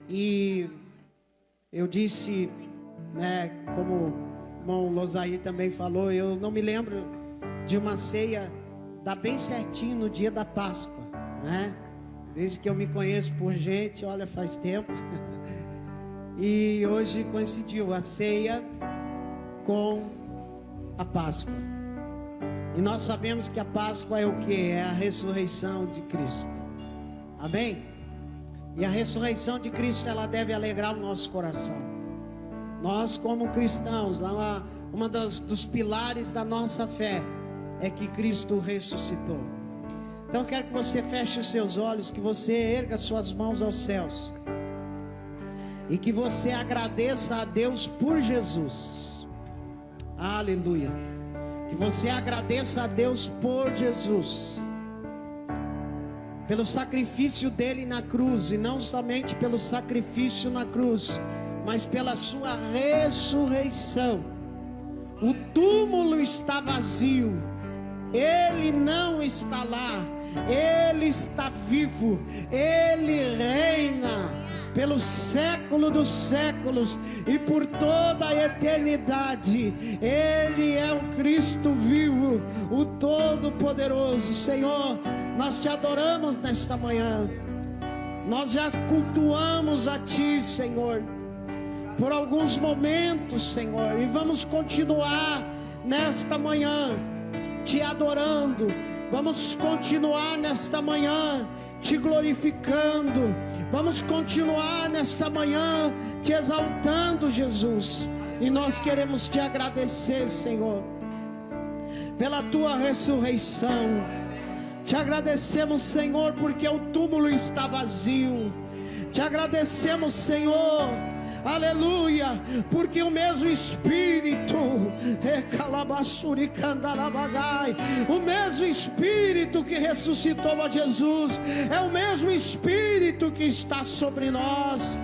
E eu disse, né, como o irmão Losair também falou, eu não me lembro de uma ceia dar bem certinho no dia da Páscoa, né? Desde que eu me conheço por gente, olha, faz tempo. E hoje coincidiu a ceia com a Páscoa. E nós sabemos que a Páscoa é o que? É a ressurreição de Cristo. Amém? E a ressurreição de Cristo, ela deve alegrar o nosso coração. Nós, como cristãos, uma dos pilares da nossa fé é que Cristo ressuscitou. Então eu quero que você feche os seus olhos, que você erga suas mãos aos céus e que você agradeça a Deus por Jesus. Aleluia. Que você agradeça a Deus por Jesus, pelo sacrifício dele na cruz, e não somente pelo sacrifício na cruz, mas pela sua ressurreição. O túmulo está vazio, ele não está lá, ele está vivo, ele reina pelo século dos séculos e por toda a eternidade. Ele é o Cristo vivo, o Todo-Poderoso. Senhor, nós te adoramos nesta manhã, nós já cultuamos a Ti, Senhor, por alguns momentos, Senhor, e vamos continuar nesta manhã te adorando, vamos continuar nesta manhã te glorificando, vamos continuar nesta manhã te exaltando, Jesus. E nós queremos te agradecer, Senhor, pela tua ressurreição. Te agradecemos, Senhor, porque o túmulo está vazio. Te agradecemos, Senhor, aleluia, porque o mesmo Espírito, o mesmo Espírito que ressuscitou a Jesus, é o mesmo Espírito que está sobre nós.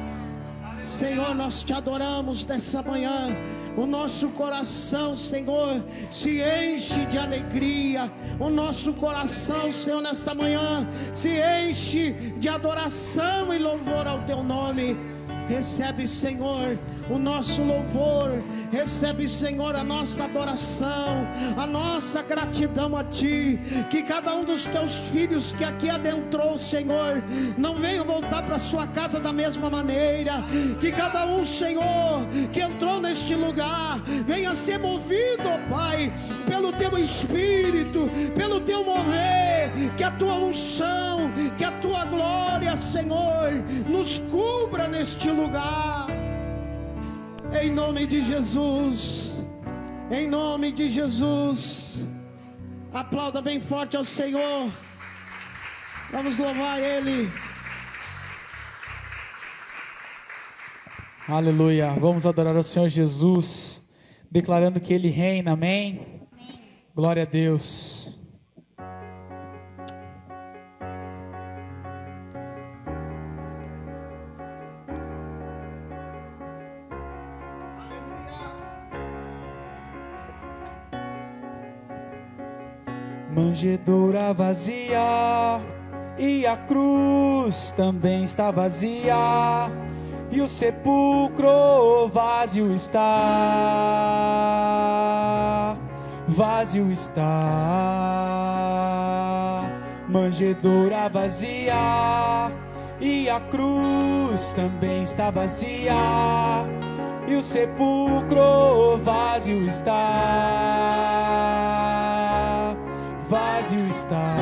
Senhor, nós te adoramos nessa manhã. O nosso coração, Senhor, se enche de alegria. O nosso coração, Senhor, nesta manhã se enche de adoração e louvor ao teu nome. Recebe, Senhor, o nosso louvor. Recebe, Senhor, a nossa adoração, a nossa gratidão a Ti. Que cada um dos Teus filhos que aqui adentrou, Senhor, não venha voltar para sua casa da mesma maneira. Que cada um, Senhor, que entrou neste lugar, venha ser movido, ó Pai, pelo Teu Espírito, pelo Teu morrer. Que a Tua unção, que a Tua glória, Senhor, nos cubra neste lugar. Em nome de Jesus, em nome de Jesus. Aplauda bem forte ao Senhor. Vamos louvar Ele. Aleluia. Vamos adorar ao Senhor Jesus, declarando que Ele reina. Amém? Amém. Glória a Deus. Manjedoura vazia e a cruz também está vazia, e o sepulcro vazio está, vazio está. Manjedoura vazia e a cruz também está vazia, e o sepulcro vazio está, vazio está.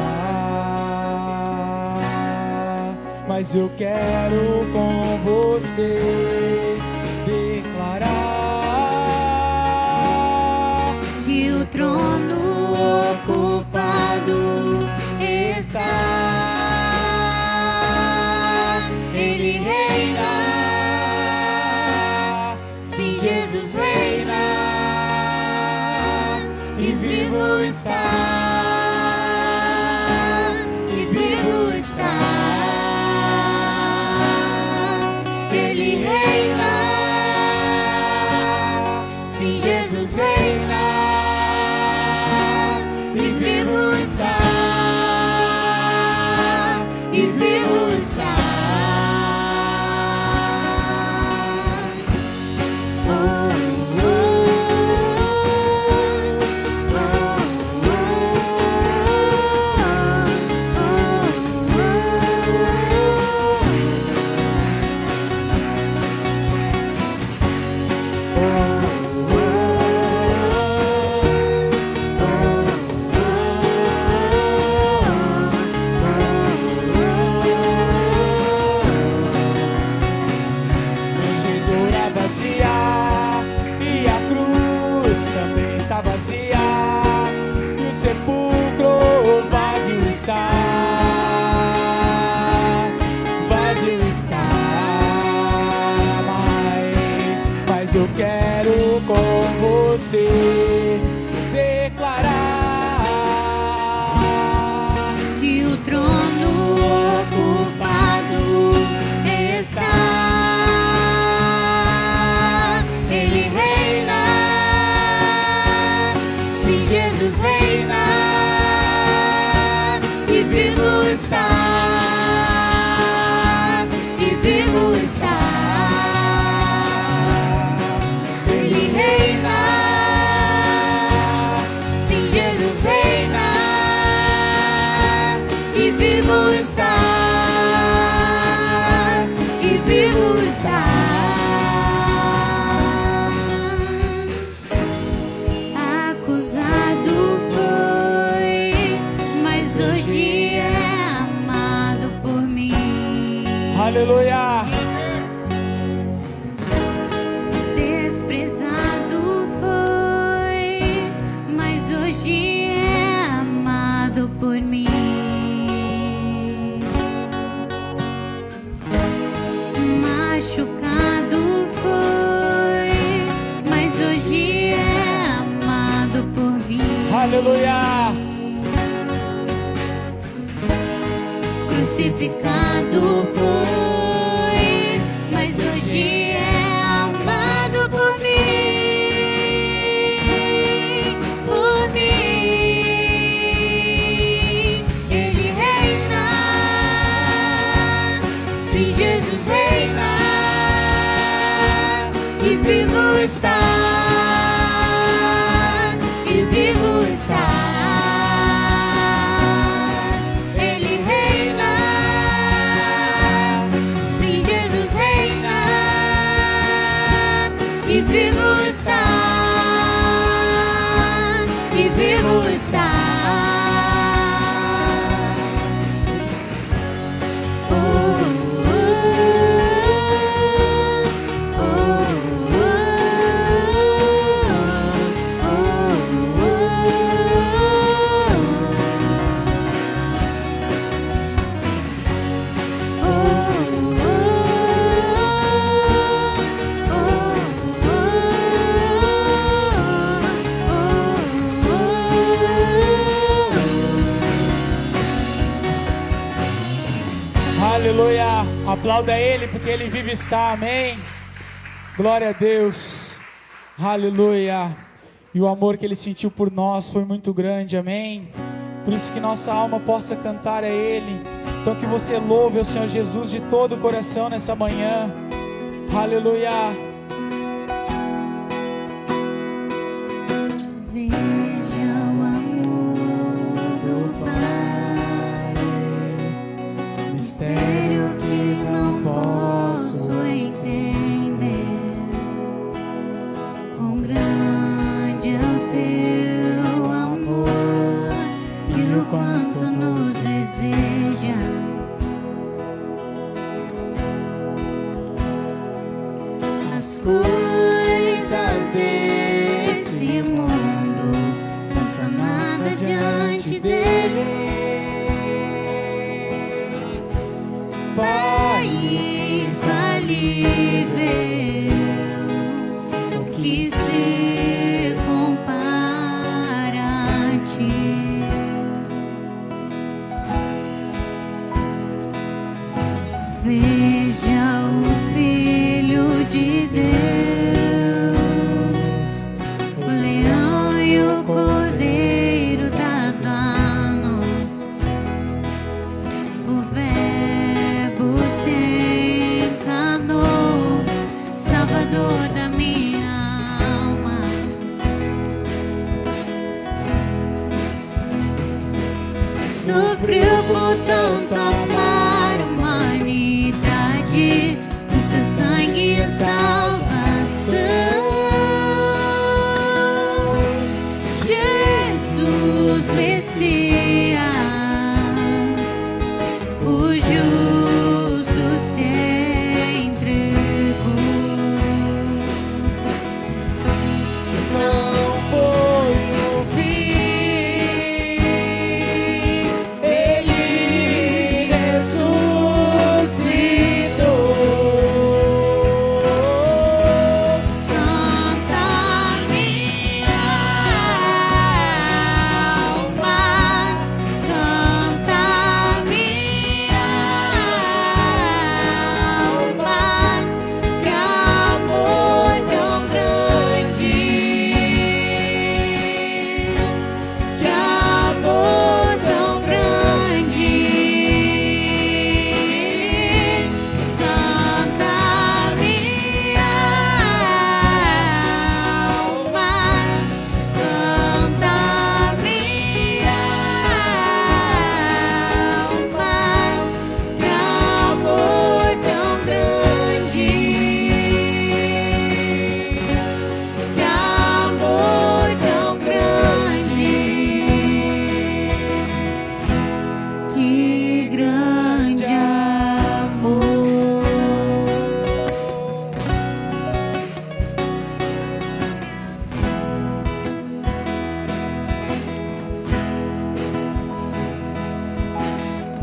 Mas eu quero com você declarar que o trono ocupado está. Ele reina, sim, Jesus reina, e vivo está. Ele reina, sim, Jesus reina, e vivo está, e vivo está. quero com você declarar que o trono ocupado está. Ele reina, sim, Jesus reina, e vivo está, e vivo está. Ele reina, sim, Jesus reina, e vivo está, e vivo está. Acusado foi, mas hoje é amado por mim. Aleluia. Desprezado foi, mas hoje é amado por mim. Machucado foi, mas hoje é amado por mim. Aleluia. Crucificado foi, mas hoje é amado por mim, por mim. Ele reina, sim, Jesus reina, e vivo está, e vivo está. Ele reina, sim, Jesus reina, e vivo está, e vivo está. Oh, oh, oh, Aleluia. Aplauda Ele porque Ele vive e está. Amém. Glória a Deus. Aleluia. E o amor que Ele sentiu por nós foi muito grande. Amém. Por isso que nossa alma possa cantar a Ele. Então que você louve o Senhor Jesus de todo o coração nessa manhã. Aleluia. veja o amor do Pai, mistério que não posso entender. Quão grande é o teu amor e o quanto nos deseja. As coisas desse mundo não são nada diante dele. Pai infalível, que se compara a ti. Veja o Filho de Deus, o leão e o cordeiro dado a nós. O Verbo se encarnou, Salvador da minha alma. Sofreu por tanto amar a humanidade, do seu sangue a salvação. Jesus Messias, o justo se entregou. Não foi o fim, ele ressuscitou.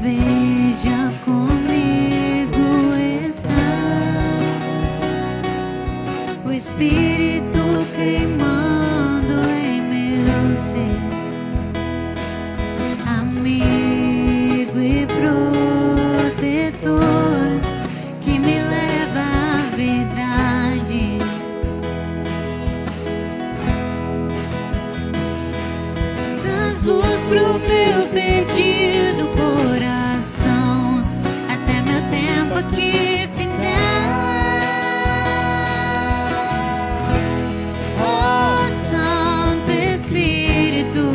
veja comigo está o Espírito queimando em meu ser, amigo e protetor que me leva à verdade. Traz luz pro meu perdido coração, até meu tempo aqui findar. Oh Santo Espírito,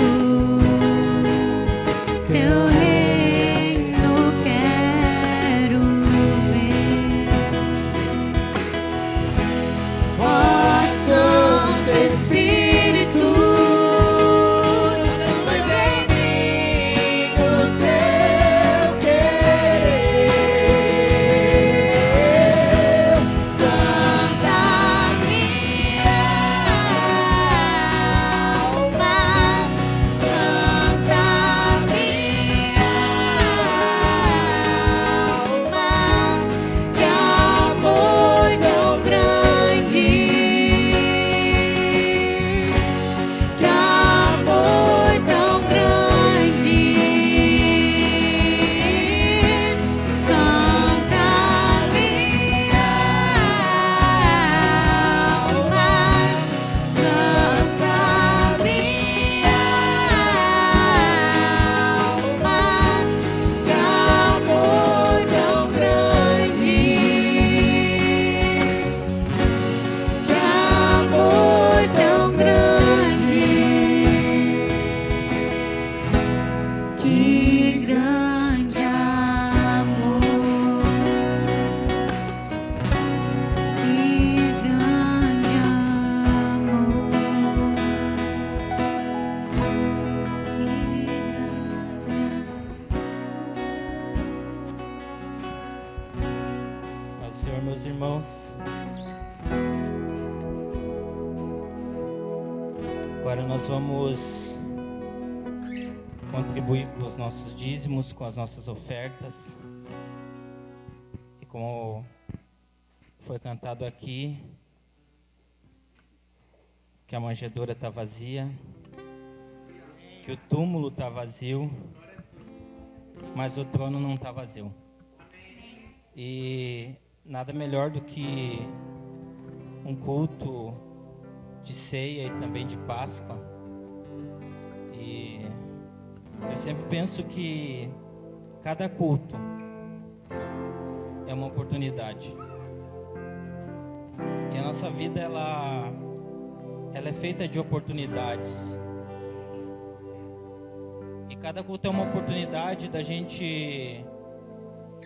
teu reino quero ver. Oh Santo Espírito, faz em mim o teu querer. Canta minha alma, canta minha alma, que amor tão grande, que amor tão grande. Canta minha alma, canta minha alma, que amor tão grande, que amor tão grande, que grande amor, que grande amor, que Paz do Senhor, meus irmãos. Agora nós vamos contribuir com os nossos dízimos, com as nossas ofertas. E como foi cantado aqui, que a manjedoura está vazia, que o túmulo está vazio, mas o trono não está vazio. E nada melhor do que um culto de ceia e também de Páscoa. E eu sempre penso que cada culto é uma oportunidade. E a nossa vida ela é feita de oportunidades. E cada culto é uma oportunidade da gente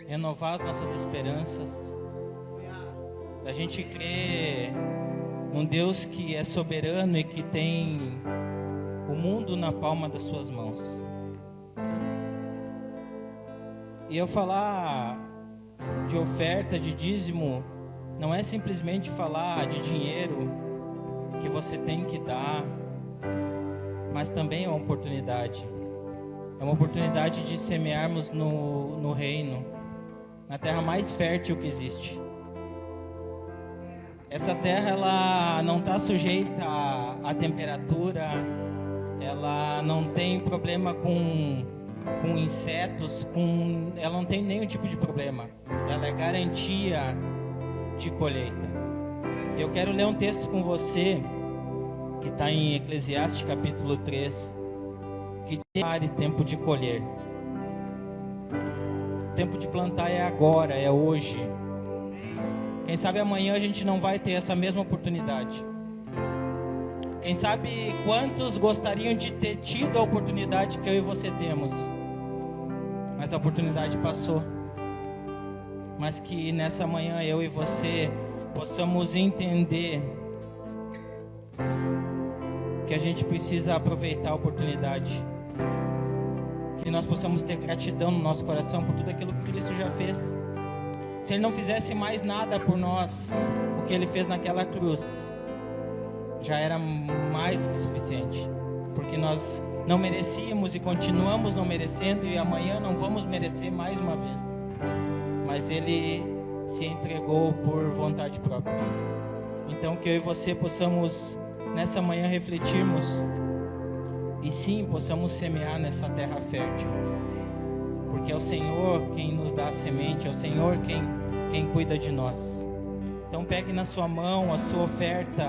renovar as nossas esperanças, da gente crer num Deus que é soberano e que tem o mundo na palma das suas mãos. E eu falar de oferta, de dízimo, não é simplesmente falar de dinheiro que você tem que dar, mas também é uma oportunidade. É uma oportunidade de semearmos no reino, na terra mais fértil que existe. Essa terra ela não está sujeita à temperatura, ela não tem problema com insetos, ela não tem nenhum tipo de problema. Ela é garantia de colheita. Eu quero ler um texto com você que está em Eclesiastes capítulo 3, que diz: tempo de colher. O tempo de plantar é agora, é hoje. Quem sabe amanhã a gente não vai ter essa mesma oportunidade. Quem sabe quantos gostariam de ter tido a oportunidade que eu e você temos, mas a oportunidade passou. Mas que nessa manhã eu e você possamos entender que a gente precisa aproveitar a oportunidade, que nós possamos ter gratidão no nosso coração por tudo aquilo que Cristo já fez. Se Ele não fizesse mais nada por nós, o que Ele fez naquela cruz já era mais do que suficiente, porque nós não merecíamos e continuamos não merecendo, e amanhã não vamos merecer mais uma vez. Mas Ele se entregou por vontade própria. Então que eu e você possamos nessa manhã refletirmos e sim possamos semear nessa terra fértil, porque é o Senhor quem nos dá a semente, é o Senhor quem cuida de nós. Então pegue na sua mão a sua oferta,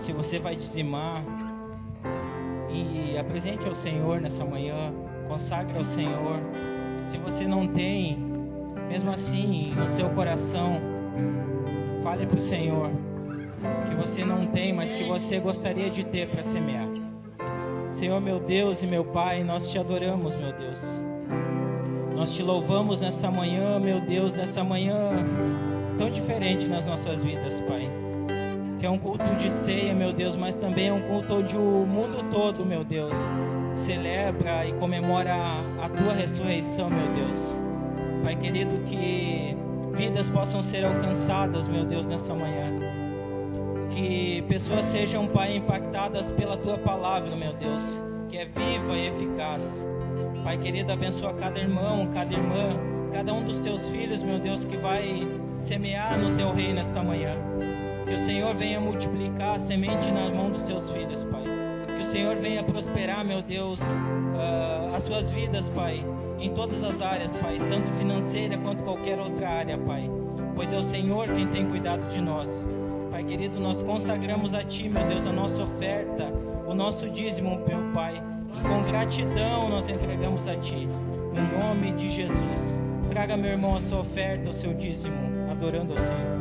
se você vai dizimar, e apresente ao Senhor nessa manhã, consagre ao Senhor. Se você não tem, mesmo assim, no seu coração, fale para o Senhor que você não tem, mas que você gostaria de ter para semear. Senhor, meu Deus e meu Pai, nós te adoramos, meu Deus. Nós te louvamos nessa manhã, meu Deus, nessa manhã tão diferente nas nossas vidas, Pai. Que é um culto de ceia, meu Deus, mas também é um culto onde o mundo todo, meu Deus, celebra e comemora a tua ressurreição, meu Deus. Pai querido, que vidas possam ser alcançadas, meu Deus, nessa manhã. Que pessoas sejam, Pai, impactadas pela tua palavra, meu Deus, que é viva e eficaz. Pai querido, abençoa cada irmão, cada irmã, cada um dos teus filhos, meu Deus, que vai semear no teu reino nesta manhã. Que o Senhor venha multiplicar a semente na mão dos teus filhos, Pai. Que o Senhor venha prosperar, meu Deus, as suas vidas, Pai, em todas as áreas, Pai, tanto financeira quanto qualquer outra área, Pai. Pois é o Senhor quem tem cuidado de nós. Pai querido, nós consagramos a Ti, meu Deus, a nossa oferta, o nosso dízimo, meu Pai. E com gratidão nós entregamos a Ti, no nome de Jesus. Traga, meu irmão, a sua oferta, o seu dízimo, adorando ao Senhor.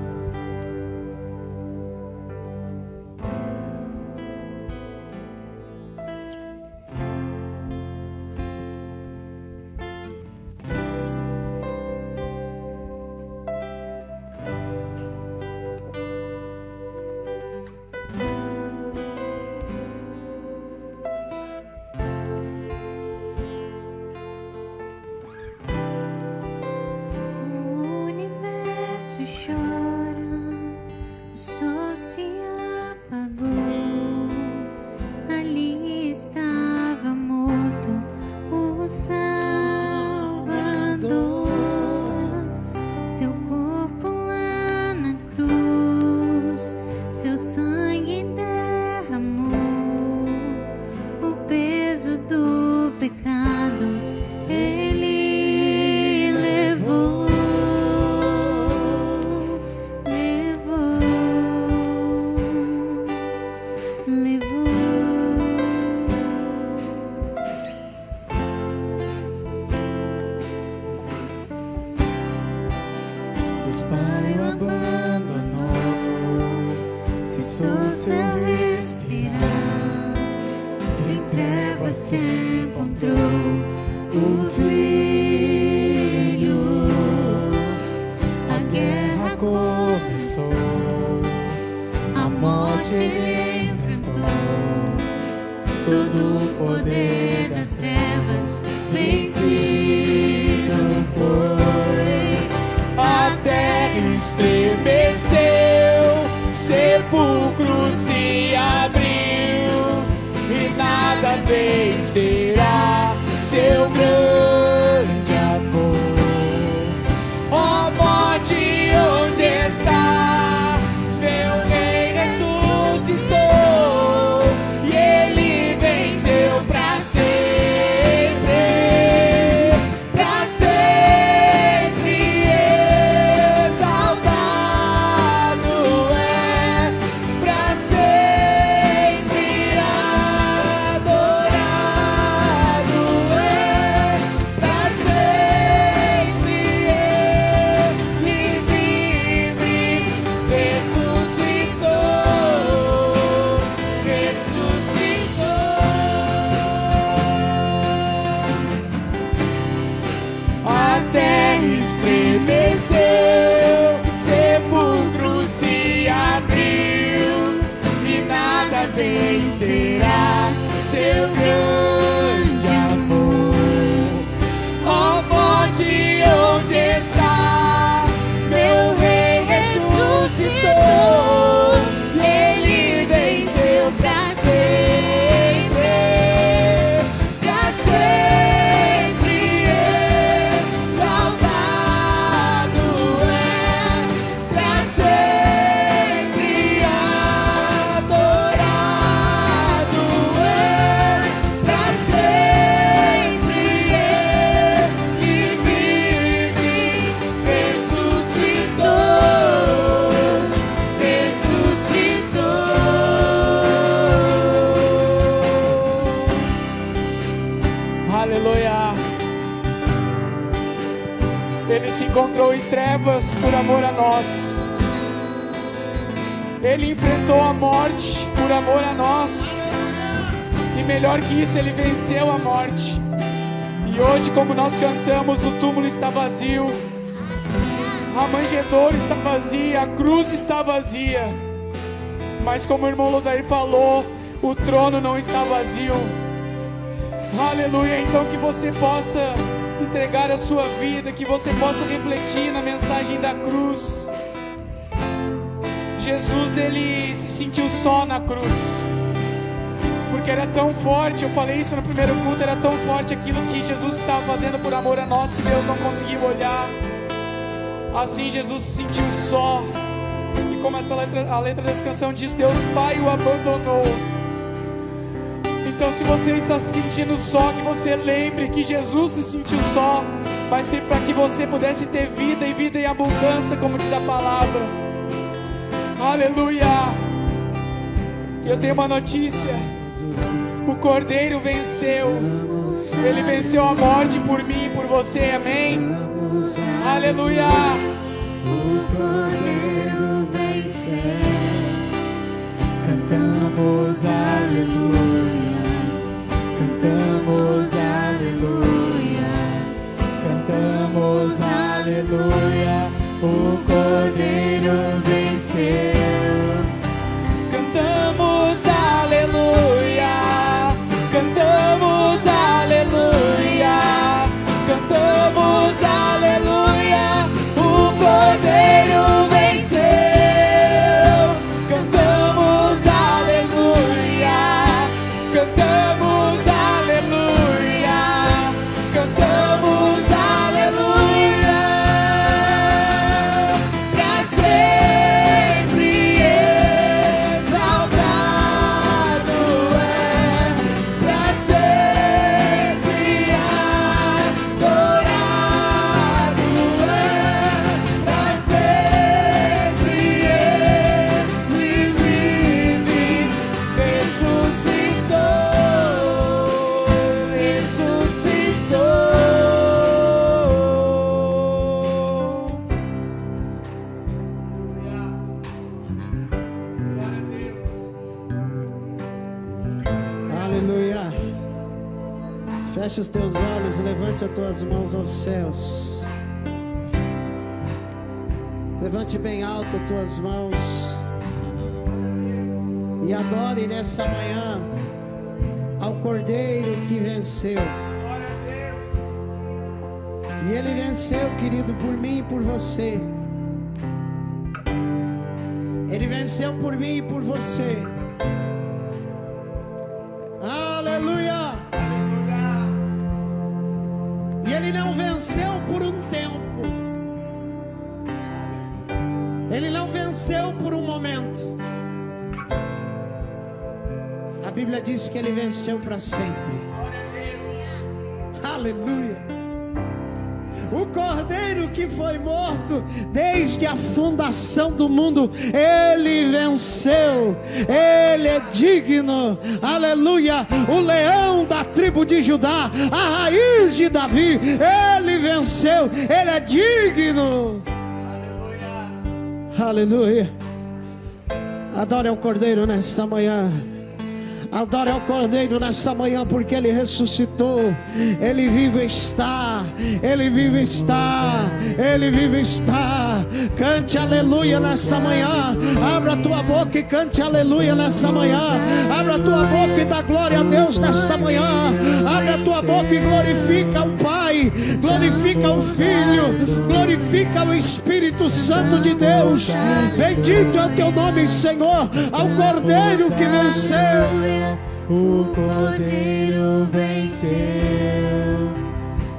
Será seu grande amor. Ó morte, onde está? Meu rei ressuscitou. Ele venceu pra sempre, se encontrou em trevas por amor a nós. Ele enfrentou a morte por amor a nós. E melhor que isso, ele venceu a morte. E hoje, como nós cantamos, o túmulo está vazio, a manjedoura está vazia, a cruz está vazia. Mas como o irmão Lozair falou, o trono não está vazio. Aleluia. Então que você possa entregar a sua vida, que você possa refletir na mensagem da cruz. Jesus, ele se sentiu só na cruz, porque era tão forte, eu falei isso no primeiro culto, era tão forte aquilo que Jesus estava fazendo por amor a nós, que Deus não conseguiu olhar. Assim Jesus se sentiu só. E como a letra dessa canção diz, Deus Pai o abandonou. Então se você está se sentindo só, que você lembre que Jesus se sentiu só, mas foi para que você pudesse ter vida e vida em abundância, como diz a palavra. Aleluia. E eu tenho uma notícia: o Cordeiro venceu. Ele venceu a morte por mim e por você, amém? Aleluia. O Cordeiro venceu. Cantamos aleluia. Cantamos aleluia. Cantamos aleluia. O Cordeiro venceu. Cantamos aleluia. Cantamos aleluia. Cantamos aleluia. O Cordeiro venceu. Cantamos aleluia. Cantamos aleluia. Cantamos aleluia. Pra sempre exaltado é, pra sempre adorado é, pra sempre ele vive, ressuscitou, ressuscitou. Aleluia. Fecha os teus olhos, levante as tuas mãos aos céus. Levante bem alto as tuas mãos e adore nessa manhã ao Cordeiro que venceu. E ele venceu, querido, por mim e por você. Ele venceu por mim e por você. Aleluia. E ele não venceu por um tempo. Ele não venceu por um momento. A Bíblia diz que ele venceu para sempre. Aleluia. O Cordeiro que foi morto desde a fundação do mundo, ele venceu. Ele é digno. Aleluia. O leão da tribo de Judá, a raiz de Davi, ele venceu. Ele é digno. Aleluia. Adore ao Cordeiro nesta manhã. Adore ao Cordeiro nesta manhã, porque ele ressuscitou. Ele vivo está. Ele vivo está. Ele vivo está. Cante aleluia nesta manhã. Abra a tua boca e cante aleluia nesta manhã. Abra a tua boca e dá glória a Deus nesta manhã. Abre a tua boca e glorifica o Pai, glorifica o Filho, glorifica o Espírito Santo de Deus. Bendito é o teu nome, Senhor. Ao Cordeiro que venceu. O Cordeiro venceu.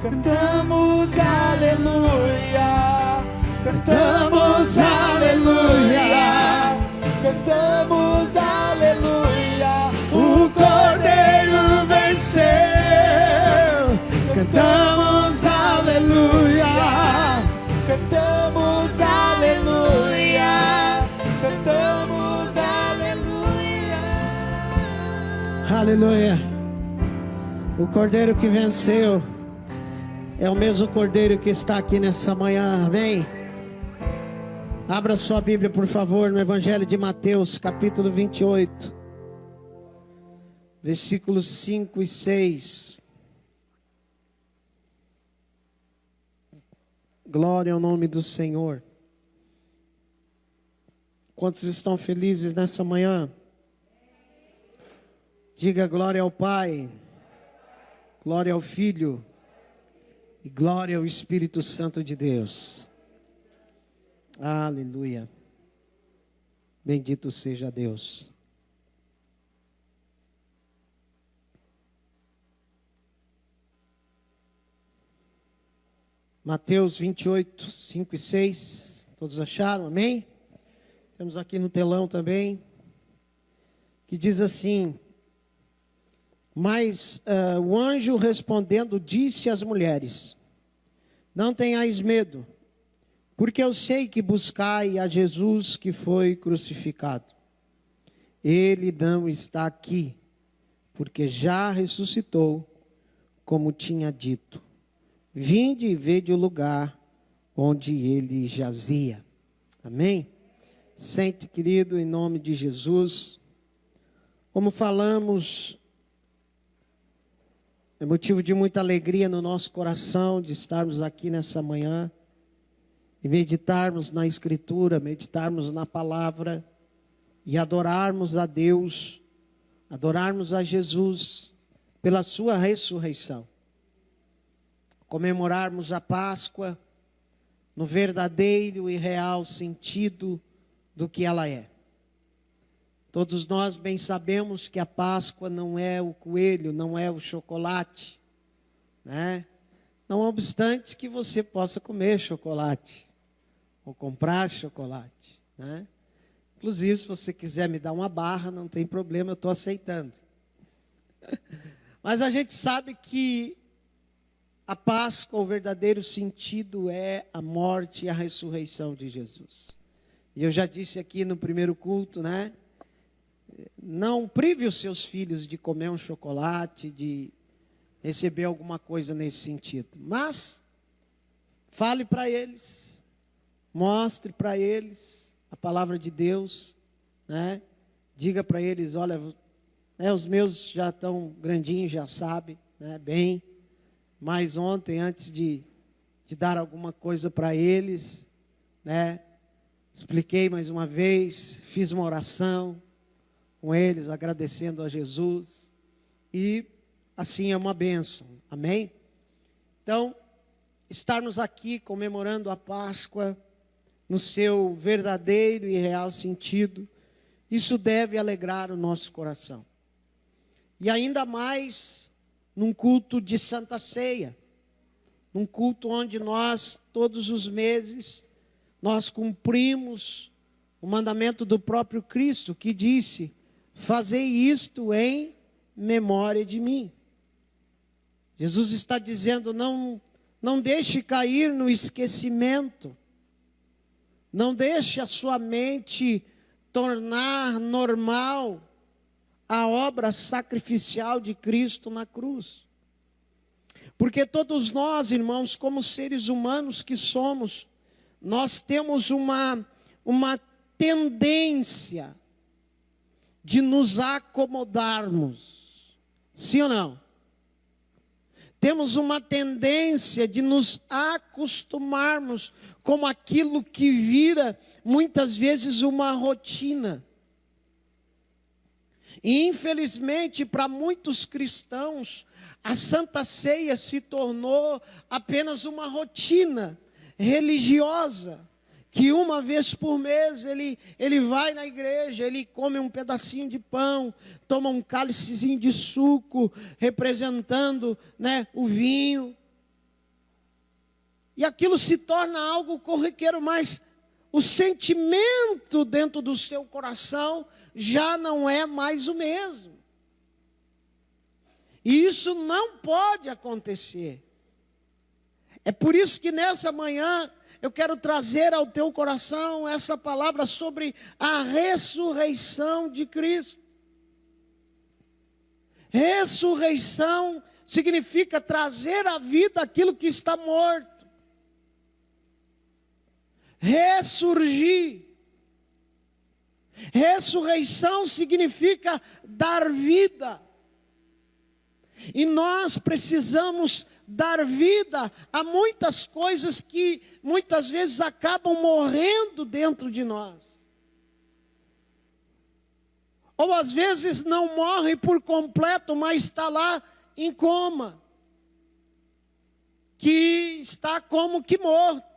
Cantamos aleluia. Cantamos aleluia. Cantamos aleluia. O Cordeiro venceu. Cantamos aleluia. Cantamos aleluia. Cantamos aleluia. Aleluia. O Cordeiro que venceu, É o mesmo Cordeiro que está aqui nessa manhã, amém? Abra sua Bíblia, por favor, no Evangelho de Mateus, capítulo 28, versículos 5 e 6. Glória ao nome do Senhor. Quantos estão felizes nessa manhã? Diga glória ao Pai, glória ao Filho e glória ao Espírito Santo de Deus. Aleluia. Bendito seja Deus. Mateus 28, 5 e 6. Todos acharam? Amém? Temos aqui no telão também. Que diz assim: Mas o anjo respondendo disse às mulheres: Não tenhais medo, porque eu sei que buscai a Jesus que foi crucificado. Ele não está aqui, porque já ressuscitou, como tinha dito. Vinde e vede o lugar onde ele jazia. Amém? Sente, querido, em nome de Jesus. Como falamos, é motivo de muita alegria no nosso coração de estarmos aqui nessa manhã e meditarmos na Escritura, meditarmos na palavra e adorarmos a Deus, adorarmos a Jesus pela sua ressurreição. Comemorarmos a Páscoa no verdadeiro e real sentido do que ela é. Todos nós bem sabemos que a Páscoa não é o coelho, não é o chocolate, né? Não obstante que você possa comer chocolate ou comprar chocolate, né? Inclusive, se você quiser me dar uma barra, não tem problema, eu estou aceitando. Mas a gente sabe que a Páscoa, o verdadeiro sentido é a morte e a ressurreição de Jesus. E eu já disse aqui no primeiro culto, né? Não prive os seus filhos de comer um chocolate, de receber alguma coisa nesse sentido. Mas fale para eles, mostre para eles a palavra de Deus, né? Diga para eles, olha, né, os meus já estão grandinhos, já sabem, né, bem. Mas ontem, antes de dar alguma coisa para eles, né, expliquei mais uma vez, fiz uma oração com eles, agradecendo a Jesus, e assim é uma bênção, amém? Então, estarmos aqui comemorando a Páscoa no seu verdadeiro e real sentido, isso deve alegrar o nosso coração. E ainda mais num culto de Santa Ceia, num culto onde nós, todos os meses, nós cumprimos o mandamento do próprio Cristo, que disse: fazei isto em memória de mim. Jesus está dizendo, não deixe cair no esquecimento, não deixe a sua mente tornar normal a obra sacrificial de Cristo na cruz. Porque todos nós, irmãos, como seres humanos que somos, nós temos uma tendência de nos acomodarmos. Sim ou não? Temos uma tendência de nos acostumarmos com aquilo que vira muitas vezes uma rotina. E infelizmente para muitos cristãos, a Santa Ceia se tornou apenas uma rotina religiosa, que uma vez por mês ele vai na igreja, ele come um pedacinho de pão, toma um cálicezinho de suco, representando, né, o vinho. E aquilo se torna algo corriqueiro, mas o sentimento dentro do seu coração já não é mais o mesmo. E isso não pode acontecer. É por isso que nessa manhã eu quero trazer ao teu coração essa palavra sobre a ressurreição de Cristo. Ressurreição significa trazer à vida aquilo que está morto. Ressurgir. Ressurreição significa dar vida. E nós precisamos dar vida a muitas coisas que muitas vezes acabam morrendo dentro de nós. Ou às vezes não morre por completo, mas está lá em coma. Que está como que morto.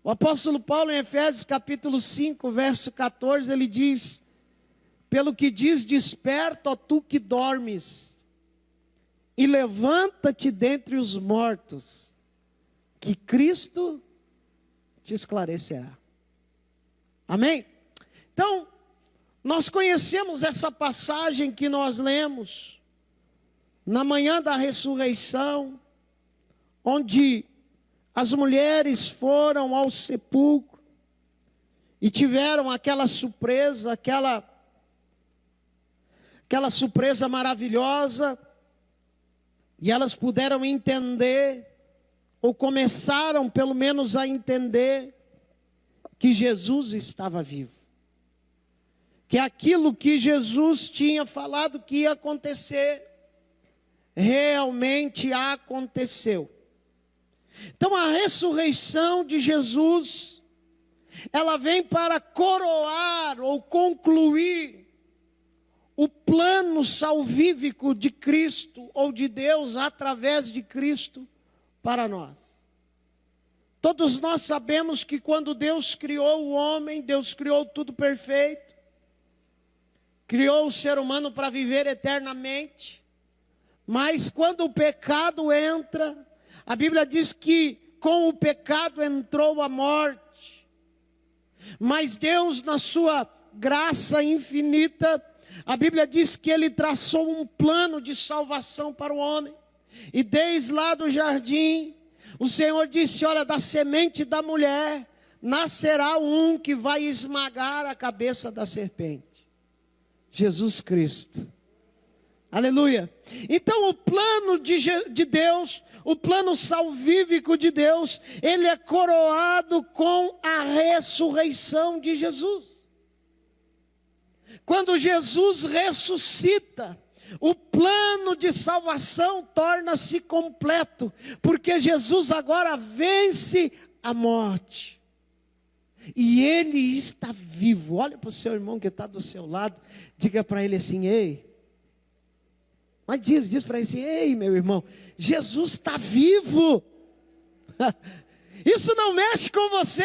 O apóstolo Paulo, em Efésios capítulo 5, verso 14, ele diz: pelo que diz, desperta, ó tu que dormes, e levanta-te dentre os mortos, que Cristo te esclarecerá. Amém? Então, nós conhecemos essa passagem que nós lemos, na manhã da ressurreição, onde as mulheres foram ao sepulcro, e tiveram aquela surpresa, aquela surpresa maravilhosa, e elas puderam entender, ou começaram pelo menos a entender, que Jesus estava vivo. Que aquilo que Jesus tinha falado que ia acontecer, realmente aconteceu. Então a ressurreição de Jesus, ela vem para coroar ou concluir o plano salvífico de Cristo, ou de Deus através de Cristo para nós. Todos nós sabemos que quando Deus criou o homem, Deus criou tudo perfeito, criou o ser humano para viver eternamente, mas quando o pecado entra, a Bíblia diz que com o pecado entrou a morte, mas Deus, na sua graça infinita, a Bíblia diz que Ele traçou um plano de salvação para o homem. E desde lá do jardim, o Senhor disse: olha, da semente da mulher nascerá um que vai esmagar a cabeça da serpente. Jesus Cristo. Aleluia. Então o plano de Deus, o plano salvífico de Deus, ele é coroado com a ressurreição de Jesus. Quando Jesus ressuscita, o plano de salvação torna-se completo, porque Jesus agora vence a morte. E Ele está vivo. Olha para o seu irmão que está do seu lado, diga para ele assim: ei. Mas diz para ele assim: ei, meu irmão, Jesus está vivo. Isso não mexe com você.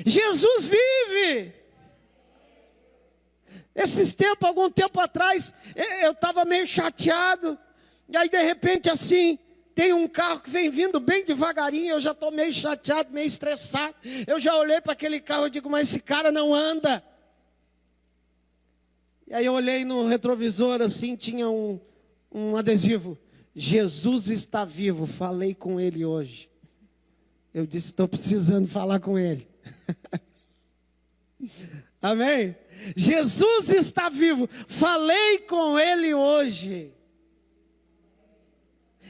Jesus vive. Algum tempo atrás, eu estava meio chateado. E aí de repente assim, tem um carro que vem vindo bem devagarinho. Eu já estou meio chateado, meio estressado. Eu já olhei para aquele carro e digo: mas esse cara não anda. E aí eu olhei no retrovisor assim, tinha um adesivo: Jesus está vivo, falei com ele hoje. Eu disse: estou precisando falar com ele. Amém? Jesus está vivo, falei com ele hoje.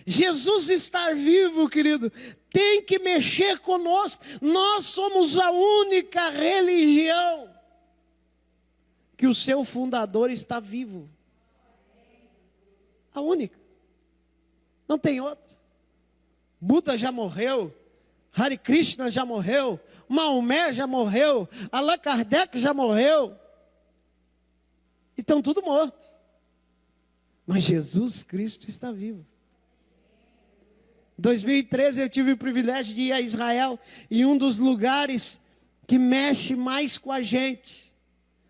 Jesus estar vivo, querido, tem que mexer conosco. Nós somos a única religião que o seu fundador está vivo. A única. Não tem outra. Buda já morreu, Hare Krishna já morreu, Maomé já morreu, Allan Kardec já morreu. E estão tudo morto. Mas Jesus Cristo está vivo. Em 2013 eu tive o privilégio de ir a Israel, e um dos lugares que mexe mais com a gente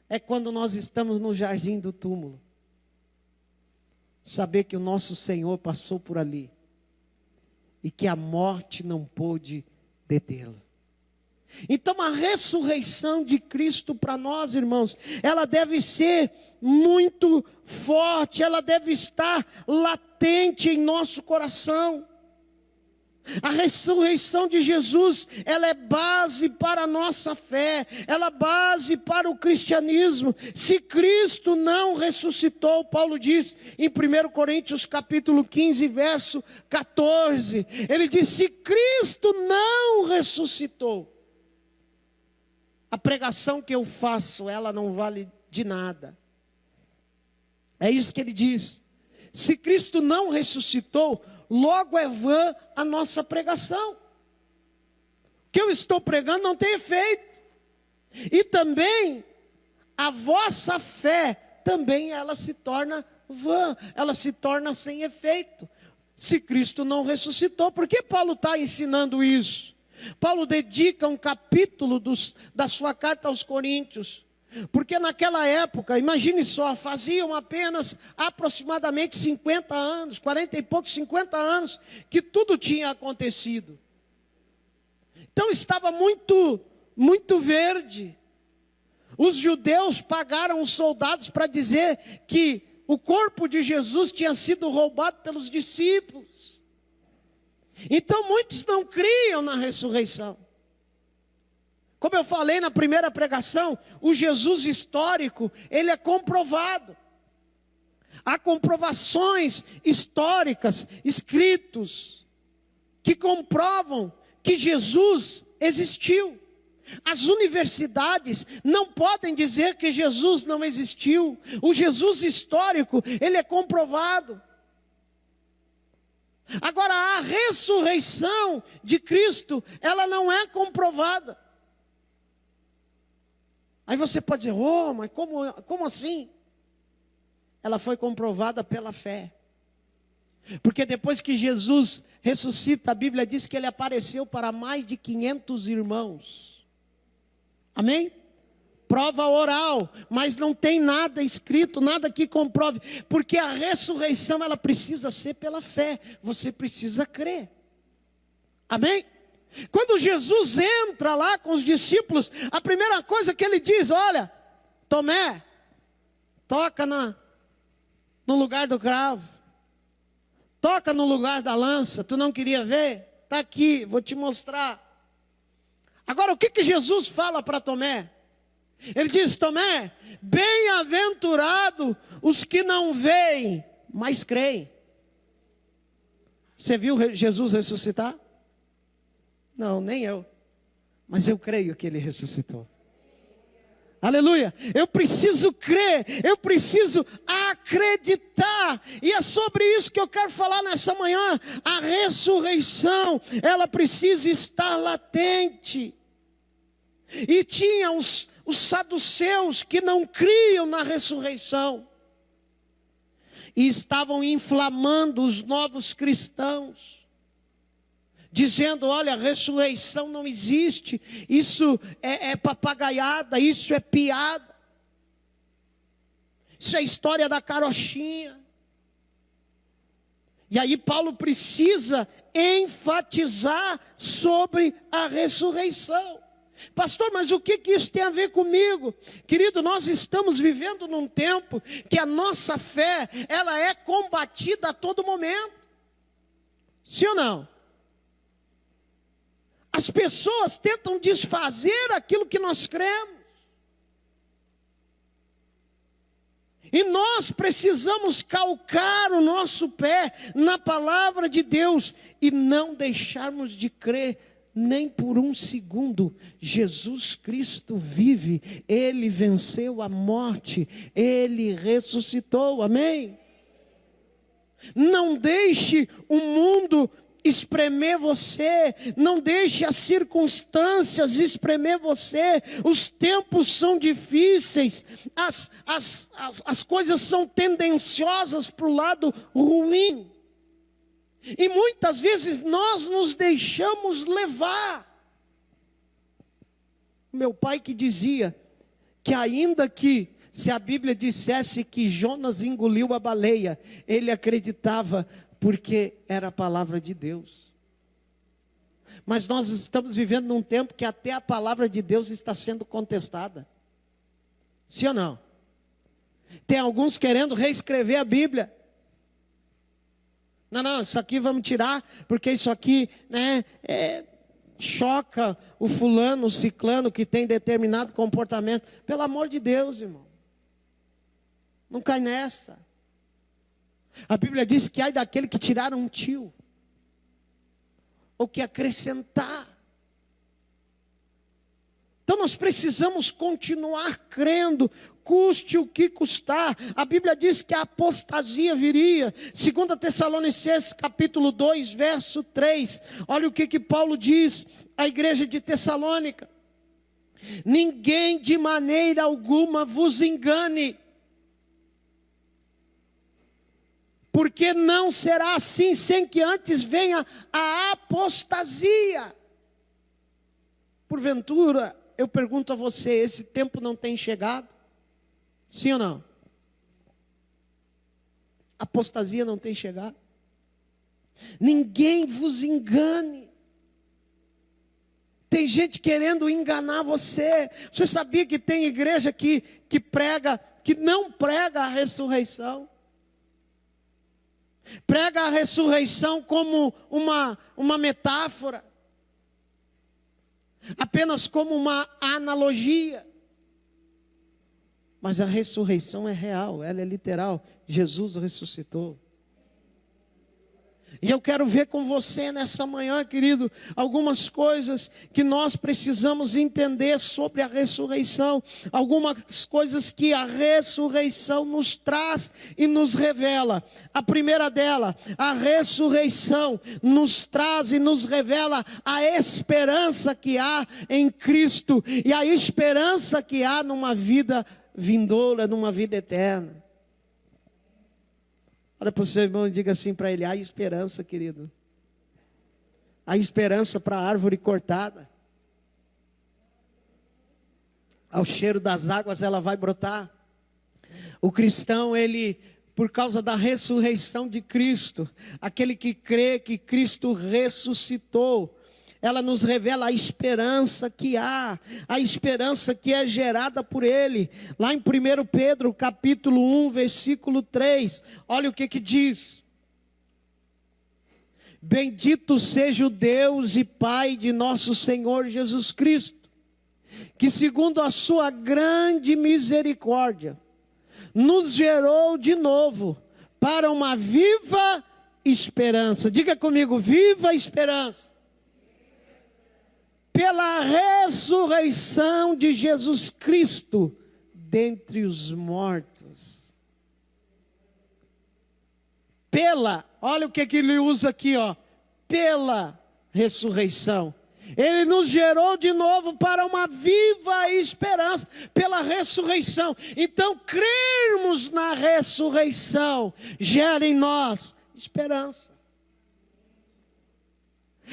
é quando nós estamos no jardim do túmulo. Saber que o nosso Senhor passou por ali e que a morte não pôde detê-lo. Então a ressurreição de Cristo para nós, irmãos, ela deve ser muito forte, ela deve estar latente em nosso coração. A ressurreição de Jesus, ela é base para a nossa fé, ela é base para o cristianismo. Se Cristo não ressuscitou, Paulo diz em 1 Coríntios capítulo 15, verso 14, ele diz: se Cristo não ressuscitou, a pregação que eu faço, ela não vale de nada. É isso que ele diz. Se Cristo não ressuscitou, logo é vã a nossa pregação. O que eu estou pregando não tem efeito. E também a vossa fé, também ela se torna vã, ela se torna sem efeito. Se Cristo não ressuscitou, por que Paulo está ensinando isso? Paulo dedica um capítulo da sua carta aos Coríntios. Porque naquela época, imagine só, faziam apenas aproximadamente 50 anos, 40 e poucos, 50 anos, que tudo tinha acontecido. Então estava muito verde. Os judeus pagaram os soldados para dizer que o corpo de Jesus tinha sido roubado pelos discípulos. Então muitos não criam na ressurreição. Como eu falei na primeira pregação, o Jesus histórico, ele é comprovado. Há comprovações históricas, escritos, que comprovam que Jesus existiu. As universidades não podem dizer que Jesus não existiu. O Jesus histórico, ele é comprovado. Agora, a ressurreição de Cristo, ela não é comprovada. Aí você pode dizer: oh, mas como assim? Ela foi comprovada pela fé. Porque depois que Jesus ressuscita, a Bíblia diz que ele apareceu para mais de 500 irmãos. Amém? Prova oral, mas não tem nada escrito, nada que comprove. Porque a ressurreição, ela precisa ser pela fé. Você precisa crer. Amém? Quando Jesus entra lá com os discípulos, a primeira coisa que ele diz: olha, Tomé, toca no lugar do cravo, toca no lugar da lança. Tu não queria ver? Está aqui, vou te mostrar. Agora, o que Jesus fala para Tomé? Ele diz: Tomé, bem-aventurado os que não veem, mas creem. Você viu Jesus ressuscitar? Não, nem eu. Mas eu creio que ele ressuscitou. Aleluia. Eu preciso crer, eu preciso acreditar. E é sobre isso que eu quero falar nessa manhã. A ressurreição, ela precisa estar latente. E tinha os saduceus que não criam na ressurreição. E estavam inflamando os novos cristãos, dizendo: olha, a ressurreição não existe, isso é papagaiada, isso é piada, isso é história da carochinha. E aí Paulo precisa enfatizar sobre a ressurreição. Pastor, mas o que isso tem a ver comigo? Querido, nós estamos vivendo num tempo que a nossa fé, ela é combatida a todo momento. Sim ou não? As pessoas tentam desfazer aquilo que nós cremos. E nós precisamos calcar o nosso pé na palavra de Deus e não deixarmos de crer nem por um segundo. Jesus Cristo vive, ele venceu a morte, ele ressuscitou, amém? Não deixe o mundo espremer você, não deixe as circunstâncias espremer você. Os tempos são difíceis, as coisas são tendenciosas para o lado ruim, e muitas vezes nós nos deixamos levar. Meu pai que dizia que ainda que se a Bíblia dissesse que Jonas engoliu a baleia, ele acreditava, porque era a palavra de Deus. Mas nós estamos vivendo num tempo que até a palavra de Deus está sendo contestada. Sim ou não? Tem alguns querendo reescrever a Bíblia. Não, isso aqui vamos tirar, porque isso aqui, né, choca o fulano, o ciclano que tem determinado comportamento. Pelo amor de Deus, irmão. Não cai nessa. A Bíblia diz que ai daquele que tirar um tio, ou que acrescentar. Então nós precisamos continuar crendo, custe o que custar. A Bíblia diz que a apostasia viria. 2 Tessalonicenses capítulo 2, verso 3. Olha o que Paulo diz à igreja de Tessalônica: ninguém de maneira alguma vos engane, porque não será assim sem que antes venha a apostasia. Porventura, eu pergunto a você, esse tempo não tem chegado? Sim ou não? Apostasia não tem chegado? Ninguém vos engane. Tem gente querendo enganar você. Você sabia que tem igreja que não prega a ressurreição? Prega a ressurreição como uma metáfora, apenas como uma analogia. Mas a ressurreição é real, ela é literal. Jesus ressuscitou. E eu quero ver com você nessa manhã, querido, algumas coisas que nós precisamos entender sobre a ressurreição. Algumas coisas que a ressurreição nos traz e nos revela. A primeira dela, a ressurreição nos traz e nos revela a esperança que há em Cristo. E a esperança que há numa vida vindoura, numa vida eterna. Olha para o seu irmão e diga assim para ele: há esperança, querido. Há esperança para a árvore cortada. Ao cheiro das águas ela vai brotar. O cristão, ele, por causa da ressurreição de Cristo, aquele que crê que Cristo ressuscitou, ela nos revela a esperança que há, a esperança que é gerada por Ele. Lá em 1 Pedro, capítulo 1, versículo 3, olha o que diz: bendito seja o Deus e Pai de nosso Senhor Jesus Cristo, que segundo a sua grande misericórdia, nos gerou de novo para uma viva esperança. Diga comigo: viva esperança. Pela ressurreição de Jesus Cristo dentre os mortos. Olha o que ele usa aqui, ó. Pela ressurreição. Ele nos gerou de novo para uma viva esperança, pela ressurreição. Então, crermos na ressurreição gera em nós esperança.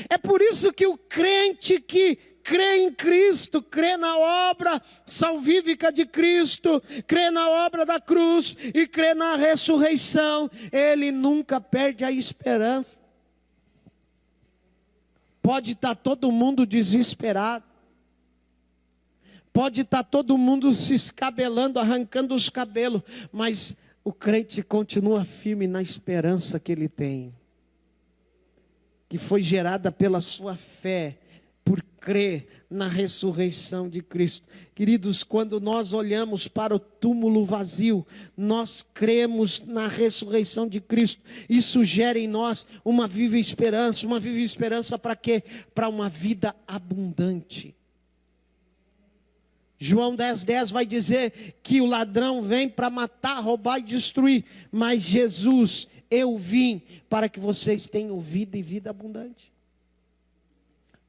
É por isso que o crente que crê em Cristo, crê na obra salvífica de Cristo, crê na obra da cruz e crê na ressurreição, ele nunca perde a esperança. Pode estar todo mundo desesperado, pode estar todo mundo se escabelando, arrancando os cabelos, mas o crente continua firme na esperança que ele tem, que foi gerada pela sua fé, por crer na ressurreição de Cristo. Queridos, quando nós olhamos para o túmulo vazio, nós cremos na ressurreição de Cristo. Isso gera em nós uma viva esperança para quê? Para uma vida abundante. João 10:10 vai dizer que o ladrão vem para matar, roubar e destruir, mas Jesus: eu vim para que vocês tenham vida e vida abundante.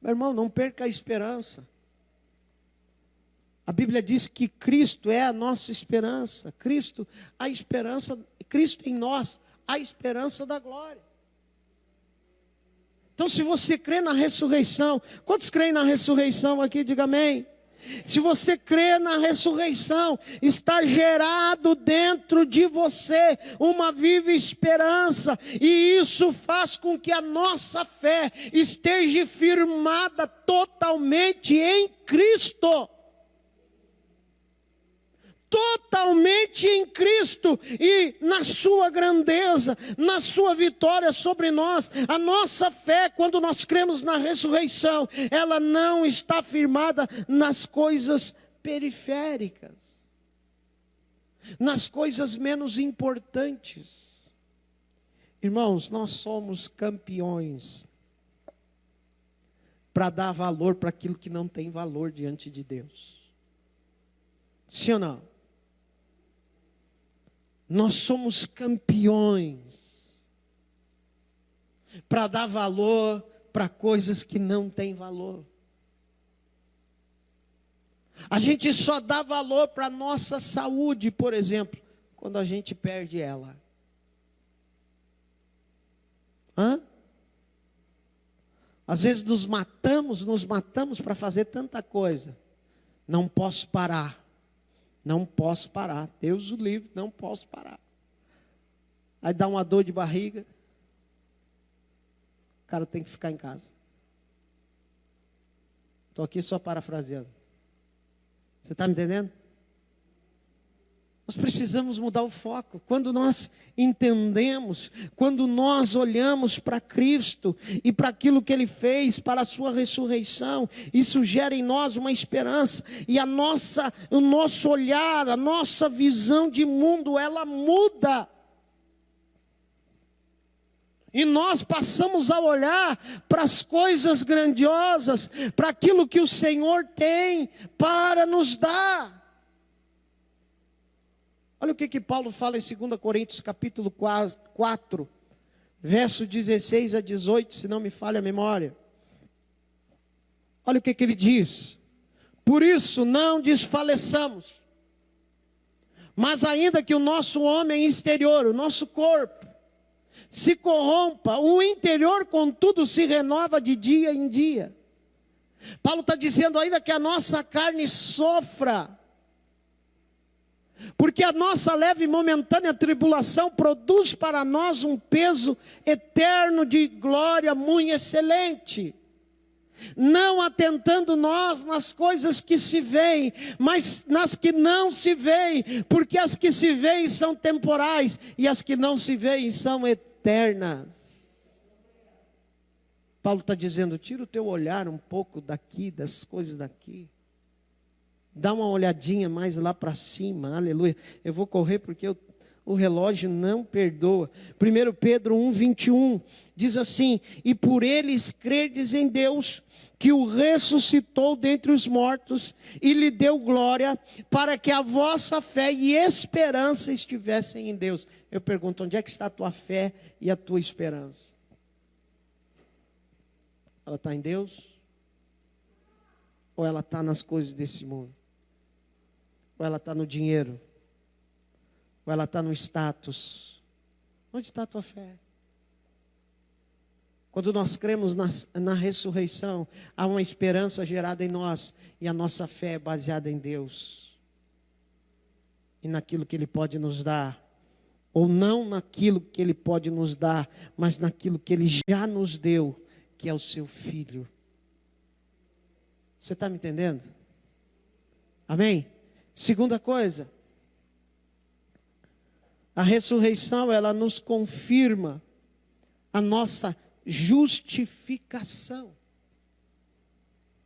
Meu irmão, não perca a esperança. A Bíblia diz que Cristo é a nossa esperança. Cristo, a esperança, Cristo em nós, a esperança da glória. Então, se você crê na ressurreição, quantos creem na ressurreição aqui? Diga amém. Se você crê na ressurreição, está gerado dentro de você uma viva esperança, e isso faz com que a nossa fé esteja firmada totalmente em Cristo. totalmente em Cristo e na sua grandeza, na sua vitória sobre nós. A nossa fé, quando nós cremos na ressurreição, ela não está firmada nas coisas periféricas, nas coisas menos importantes. Irmãos, nós somos campeões para dar valor para aquilo que não tem valor diante de Deus. Sim ou não? Nós somos campeões para dar valor para coisas que não têm valor. A gente só dá valor para a nossa saúde, por exemplo, quando a gente perde ela. Às vezes nos matamos para fazer tanta coisa. Não posso parar. Deus o livre, não posso parar. Aí dá uma dor de barriga. O cara tem que ficar em casa. Estou aqui só parafraseando. Você está me entendendo? Nós precisamos mudar o foco. Quando nós entendemos, quando nós olhamos para Cristo e para aquilo que Ele fez, para a sua ressurreição, isso gera em nós uma esperança. E o nosso olhar, a nossa visão de mundo, ela muda. E nós passamos a olhar para as coisas grandiosas, para aquilo que o Senhor tem para nos dar. Olha o que Paulo fala em 2 Coríntios capítulo 4, verso 16 a 18, se não me falha a memória. Olha o que ele diz: por isso não desfaleçamos, mas ainda que o nosso homem exterior, o nosso corpo, se corrompa, o interior contudo se renova de dia em dia. Paulo está dizendo ainda que a nossa carne sofra, porque a nossa leve e momentânea tribulação produz para nós um peso eterno de glória muito excelente. Não atentando nós nas coisas que se veem, mas nas que não se veem, porque as que se veem são temporais e as que não se veem são eternas. Paulo está dizendo: tira o teu olhar um pouco daqui, das coisas daqui. Dá uma olhadinha mais lá para cima, aleluia. Eu vou correr porque o relógio não perdoa. 1 Pedro 1:21 diz assim: e por eles crerdes em Deus, que o ressuscitou dentre os mortos e lhe deu glória, para que a vossa fé e esperança estivessem em Deus. Eu pergunto, onde é que está a tua fé e a tua esperança? Ela está em Deus? Ou ela está nas coisas desse mundo? Ou ela está no dinheiro? Ou ela está no status? Onde está a tua fé? Quando nós cremos na ressurreição, há uma esperança gerada em nós, e a nossa fé é baseada em Deus, e naquilo que Ele pode nos dar, ou não naquilo que Ele pode nos dar, mas naquilo que Ele já nos deu, que é o seu Filho. Você está me entendendo? Amém? Segunda coisa, a ressurreição, ela nos confirma a nossa justificação.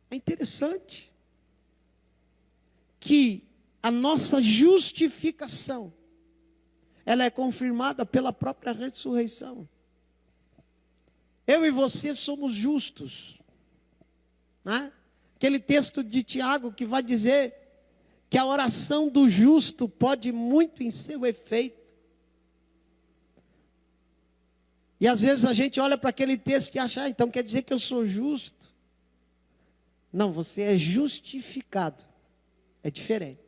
É interessante que a nossa justificação, ela é confirmada pela própria ressurreição. Eu e você somos justos, né? Aquele texto de Tiago que vai dizer que a oração do justo pode muito em seu efeito. E às vezes a gente olha para aquele texto e acha, então quer dizer que eu sou justo. Não, você é justificado. É diferente.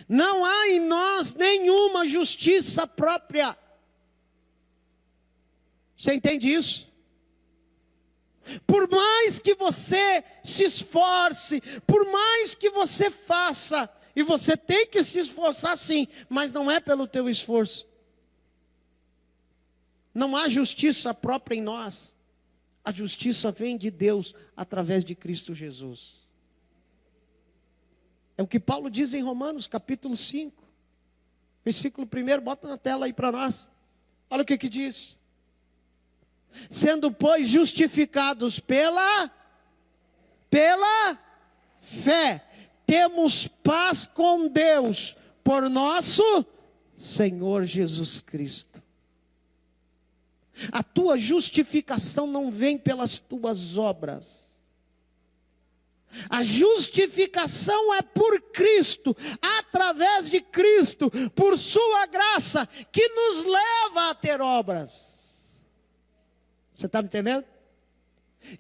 Não há em nós nenhuma justiça própria. Você entende isso? Por mais que você se esforce, por mais que você faça, e você tem que se esforçar sim, mas não é pelo teu esforço. Não há justiça própria em nós. A justiça vem de Deus através de Cristo Jesus. É o que Paulo diz em Romanos, capítulo 5. Versículo 1, bota na tela aí para nós. Olha o que diz. Sendo, pois, justificados pela fé, temos paz com Deus, por nosso Senhor Jesus Cristo. A tua justificação não vem pelas tuas obras. A justificação é por Cristo, através de Cristo, por sua graça, que nos leva a ter obras. Você está me entendendo?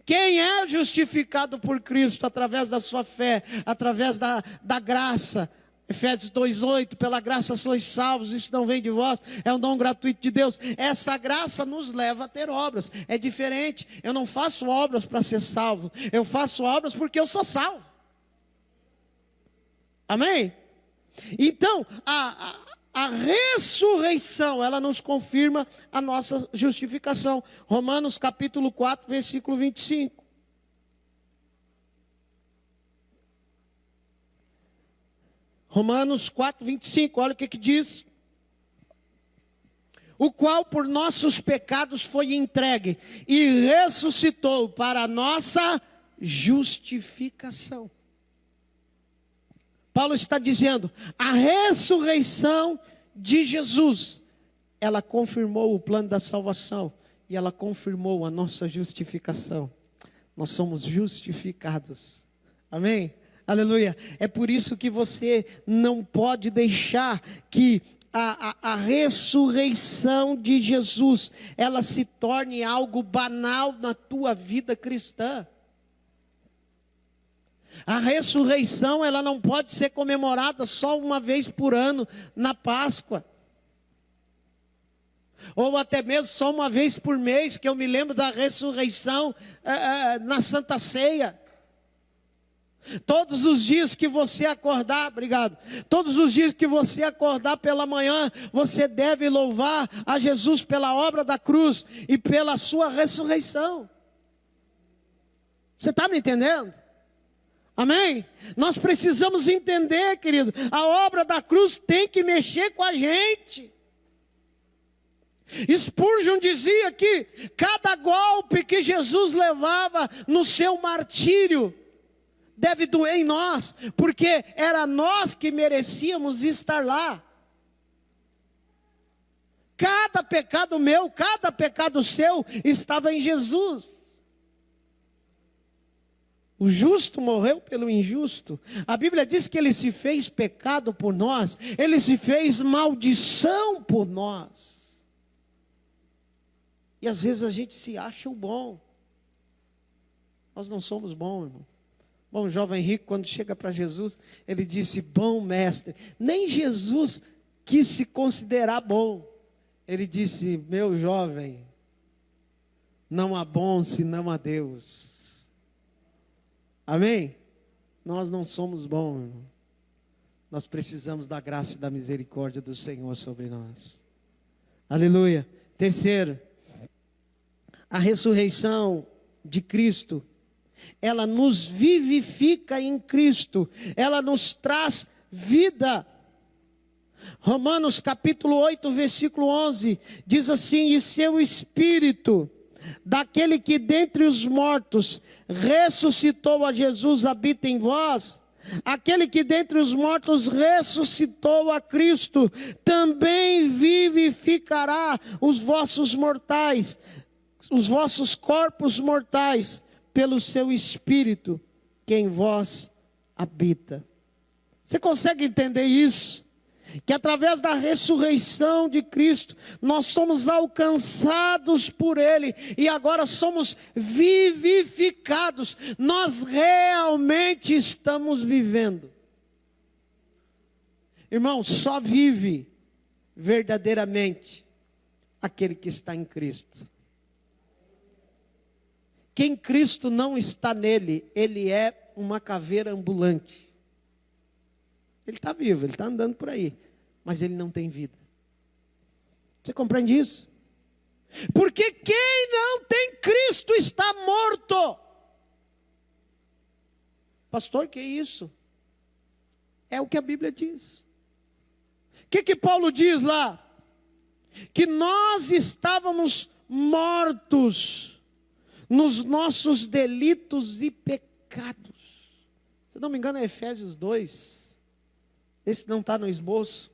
Quem é justificado por Cristo através da sua fé, através da graça? Efésios 2:8, pela graça sois salvos, isso não vem de vós, é um dom gratuito de Deus. Essa graça nos leva a ter obras. É diferente, eu não faço obras para ser salvo, eu faço obras porque eu sou salvo. Amém? Então, a ressurreição, ela nos confirma a nossa justificação. Romanos capítulo 4, versículo 25. Romanos 4, 25, olha o que diz. O qual por nossos pecados foi entregue e ressuscitou para a nossa justificação. Paulo está dizendo, a ressurreição de Jesus, ela confirmou o plano da salvação e ela confirmou a nossa justificação. Nós somos justificados. Amém? Aleluia. É por isso que você não pode deixar que a ressurreição de Jesus, ela se torne algo banal na tua vida cristã. A ressurreição, ela não pode ser comemorada só uma vez por ano na Páscoa. Ou até mesmo só uma vez por mês, que eu me lembro da ressurreição na Santa Ceia. Todos os dias que você acordar, obrigado. Todos os dias que você acordar pela manhã, você deve louvar a Jesus pela obra da cruz e pela sua ressurreição. Você está me entendendo? Amém? Nós precisamos entender, querido, a obra da cruz tem que mexer com a gente. Spurgeon dizia que cada golpe que Jesus levava no seu martírio deve doer em nós, porque era nós que merecíamos estar lá. Cada pecado meu, cada pecado seu estava em Jesus. O justo morreu pelo injusto. A Bíblia diz que ele se fez pecado por nós, ele se fez maldição por nós. E às vezes a gente se acha o bom. Nós não somos bons, irmão. Bom, o jovem rico, quando chega para Jesus, ele disse, bom mestre. Nem Jesus quis se considerar bom. Ele disse, meu jovem, não há bom senão a Deus. Amém? Nós não somos bons, irmão. Nós precisamos da graça e da misericórdia do Senhor sobre nós. Aleluia. Terceiro, a ressurreição de Cristo, ela nos vivifica em Cristo, ela nos traz vida. Romanos capítulo 8, versículo 11, diz assim, e seu Espírito, daquele que dentre os mortos ressuscitou a Jesus, habita em vós. Aquele que dentre os mortos ressuscitou a Cristo, também vivificará os vossos mortais, os vossos corpos mortais, pelo seu Espírito que em vós habita. Você consegue entender isso? Que através da ressurreição de Cristo, nós somos alcançados por Ele, e agora somos vivificados, nós realmente estamos vivendo. Irmão, só vive verdadeiramente aquele que está em Cristo. Quem Cristo não está nele, ele é uma caveira ambulante. Ele está vivo, ele está andando por aí, mas ele não tem vida. Você compreende isso? Porque quem não tem Cristo está morto. Pastor, que isso? É o que a Bíblia diz. O que Paulo diz lá? Que nós estávamos mortos nos nossos delitos e pecados. Se não me engano é Efésios 2. Esse não está no esboço.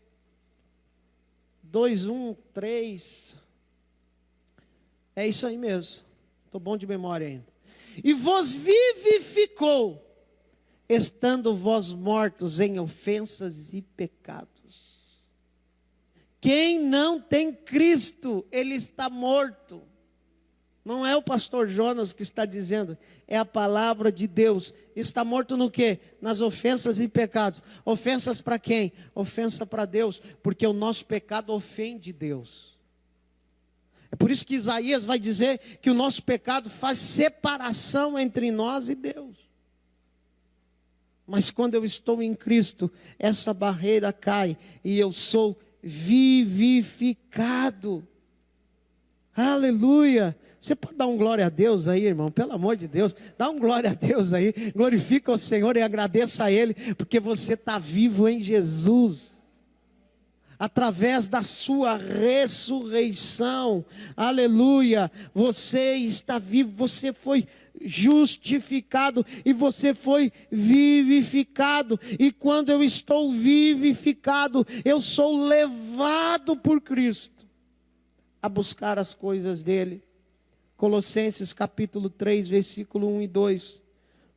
2, 1, 3. É isso aí mesmo. Estou bom de memória ainda. E vos vivificou, estando vós mortos em ofensas e pecados. Quem não tem Cristo, ele está morto. Não é o pastor Jonas que está dizendo, é a palavra de Deus. Está morto no quê? Nas ofensas e pecados. Ofensas para quem? Ofensa para Deus, porque o nosso pecado ofende Deus. É por isso que Isaías vai dizer que o nosso pecado faz separação entre nós e Deus. Mas quando eu estou em Cristo, essa barreira cai e eu sou vivificado. Aleluia. Você pode dar um glória a Deus aí, irmão? Pelo amor de Deus, dá um glória a Deus aí. Glorifica o Senhor e agradeça a Ele, porque você está vivo em Jesus. Através da sua ressurreição, aleluia, você está vivo, você foi justificado e você foi vivificado. E quando eu estou vivificado, eu sou levado por Cristo a buscar as coisas dele. Colossenses capítulo 3, versículo 1 e 2.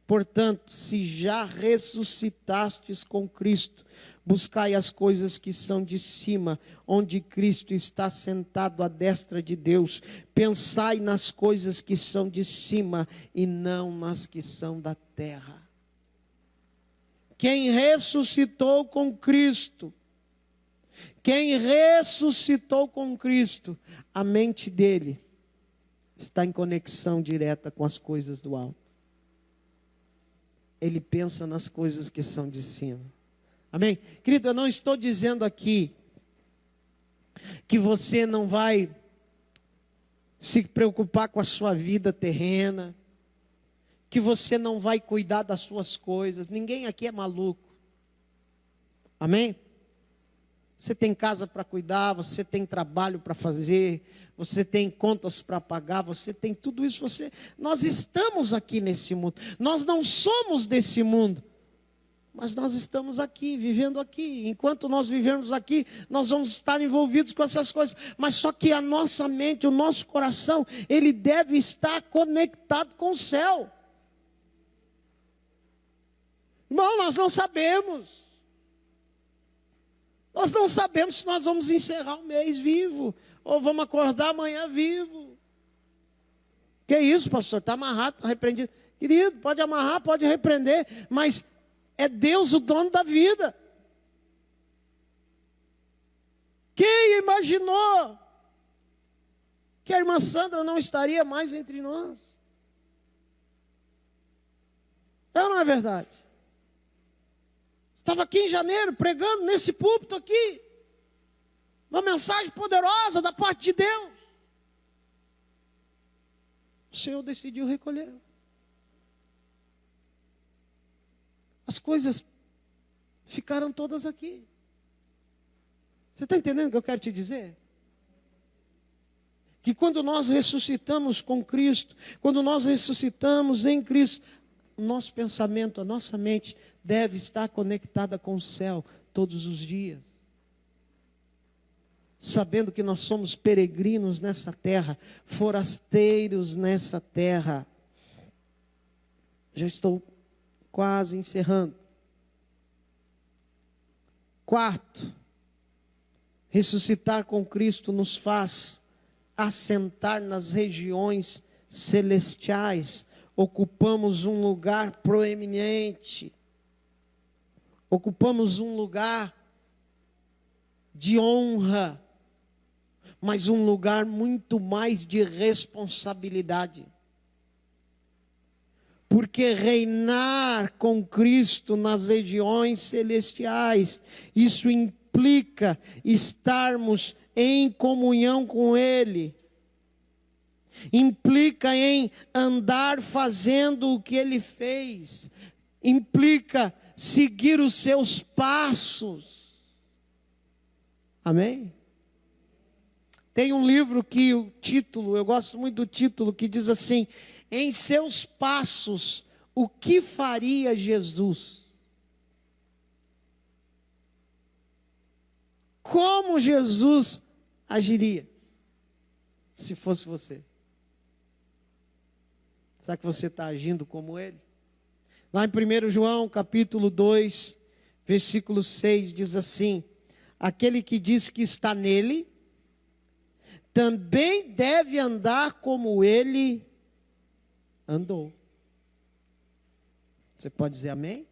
Portanto, se já ressuscitastes com Cristo, buscai as coisas que são de cima, onde Cristo está sentado à destra de Deus. Pensai nas coisas que são de cima e não nas que são da terra. Quem ressuscitou com Cristo, a mente dele está em conexão direta com as coisas do alto. Ele pensa nas coisas que são de cima. Amém? Querido, eu não estou dizendo aqui que você não vai se preocupar com a sua vida terrena, que você não vai cuidar das suas coisas. Ninguém aqui é maluco. Amém? Você tem casa para cuidar, você tem trabalho para fazer, você tem contas para pagar, você tem tudo isso. Nós estamos aqui nesse mundo. Nós não somos desse mundo, mas nós estamos aqui, vivendo aqui. Enquanto nós vivermos aqui, nós vamos estar envolvidos com essas coisas. Mas só que a nossa mente, o nosso coração, ele deve estar conectado com o céu. Irmão, nós não sabemos. Nós não sabemos se nós vamos encerrar o mês vivo, ou vamos acordar amanhã vivo. Que isso, pastor? Está amarrado, está repreendido. Querido, pode amarrar, pode repreender, mas é Deus o dono da vida. Quem imaginou que a irmã Sandra não estaria mais entre nós? É ou não é verdade? Estava aqui em janeiro, pregando nesse púlpito aqui. Uma mensagem poderosa da parte de Deus. O Senhor decidiu recolher. As coisas ficaram todas aqui. Você está entendendo o que eu quero te dizer? Que quando nós ressuscitamos com Cristo, quando nós ressuscitamos em Cristo, o nosso pensamento, a nossa mente deve estar conectada com o céu todos os dias. Sabendo que nós somos peregrinos nessa terra, forasteiros nessa terra. Já estou quase encerrando. Quarto, ressuscitar com Cristo nos faz assentar nas regiões celestiais. Ocupamos um lugar proeminente. Ocupamos um lugar de honra, mas um lugar muito mais de responsabilidade. Porque reinar com Cristo nas regiões celestiais, isso implica estarmos em comunhão com Ele. Implica em andar fazendo o que Ele fez. Implica seguir os seus passos. Amém? Tem um livro que o título, eu gosto muito do título, que diz assim: em seus passos, o que faria Jesus? Como Jesus agiria se fosse você? Será que você está agindo como ele? Lá em 1 João capítulo 2, versículo 6, diz assim: aquele que diz que está nele, também deve andar como ele andou. Você pode dizer amém?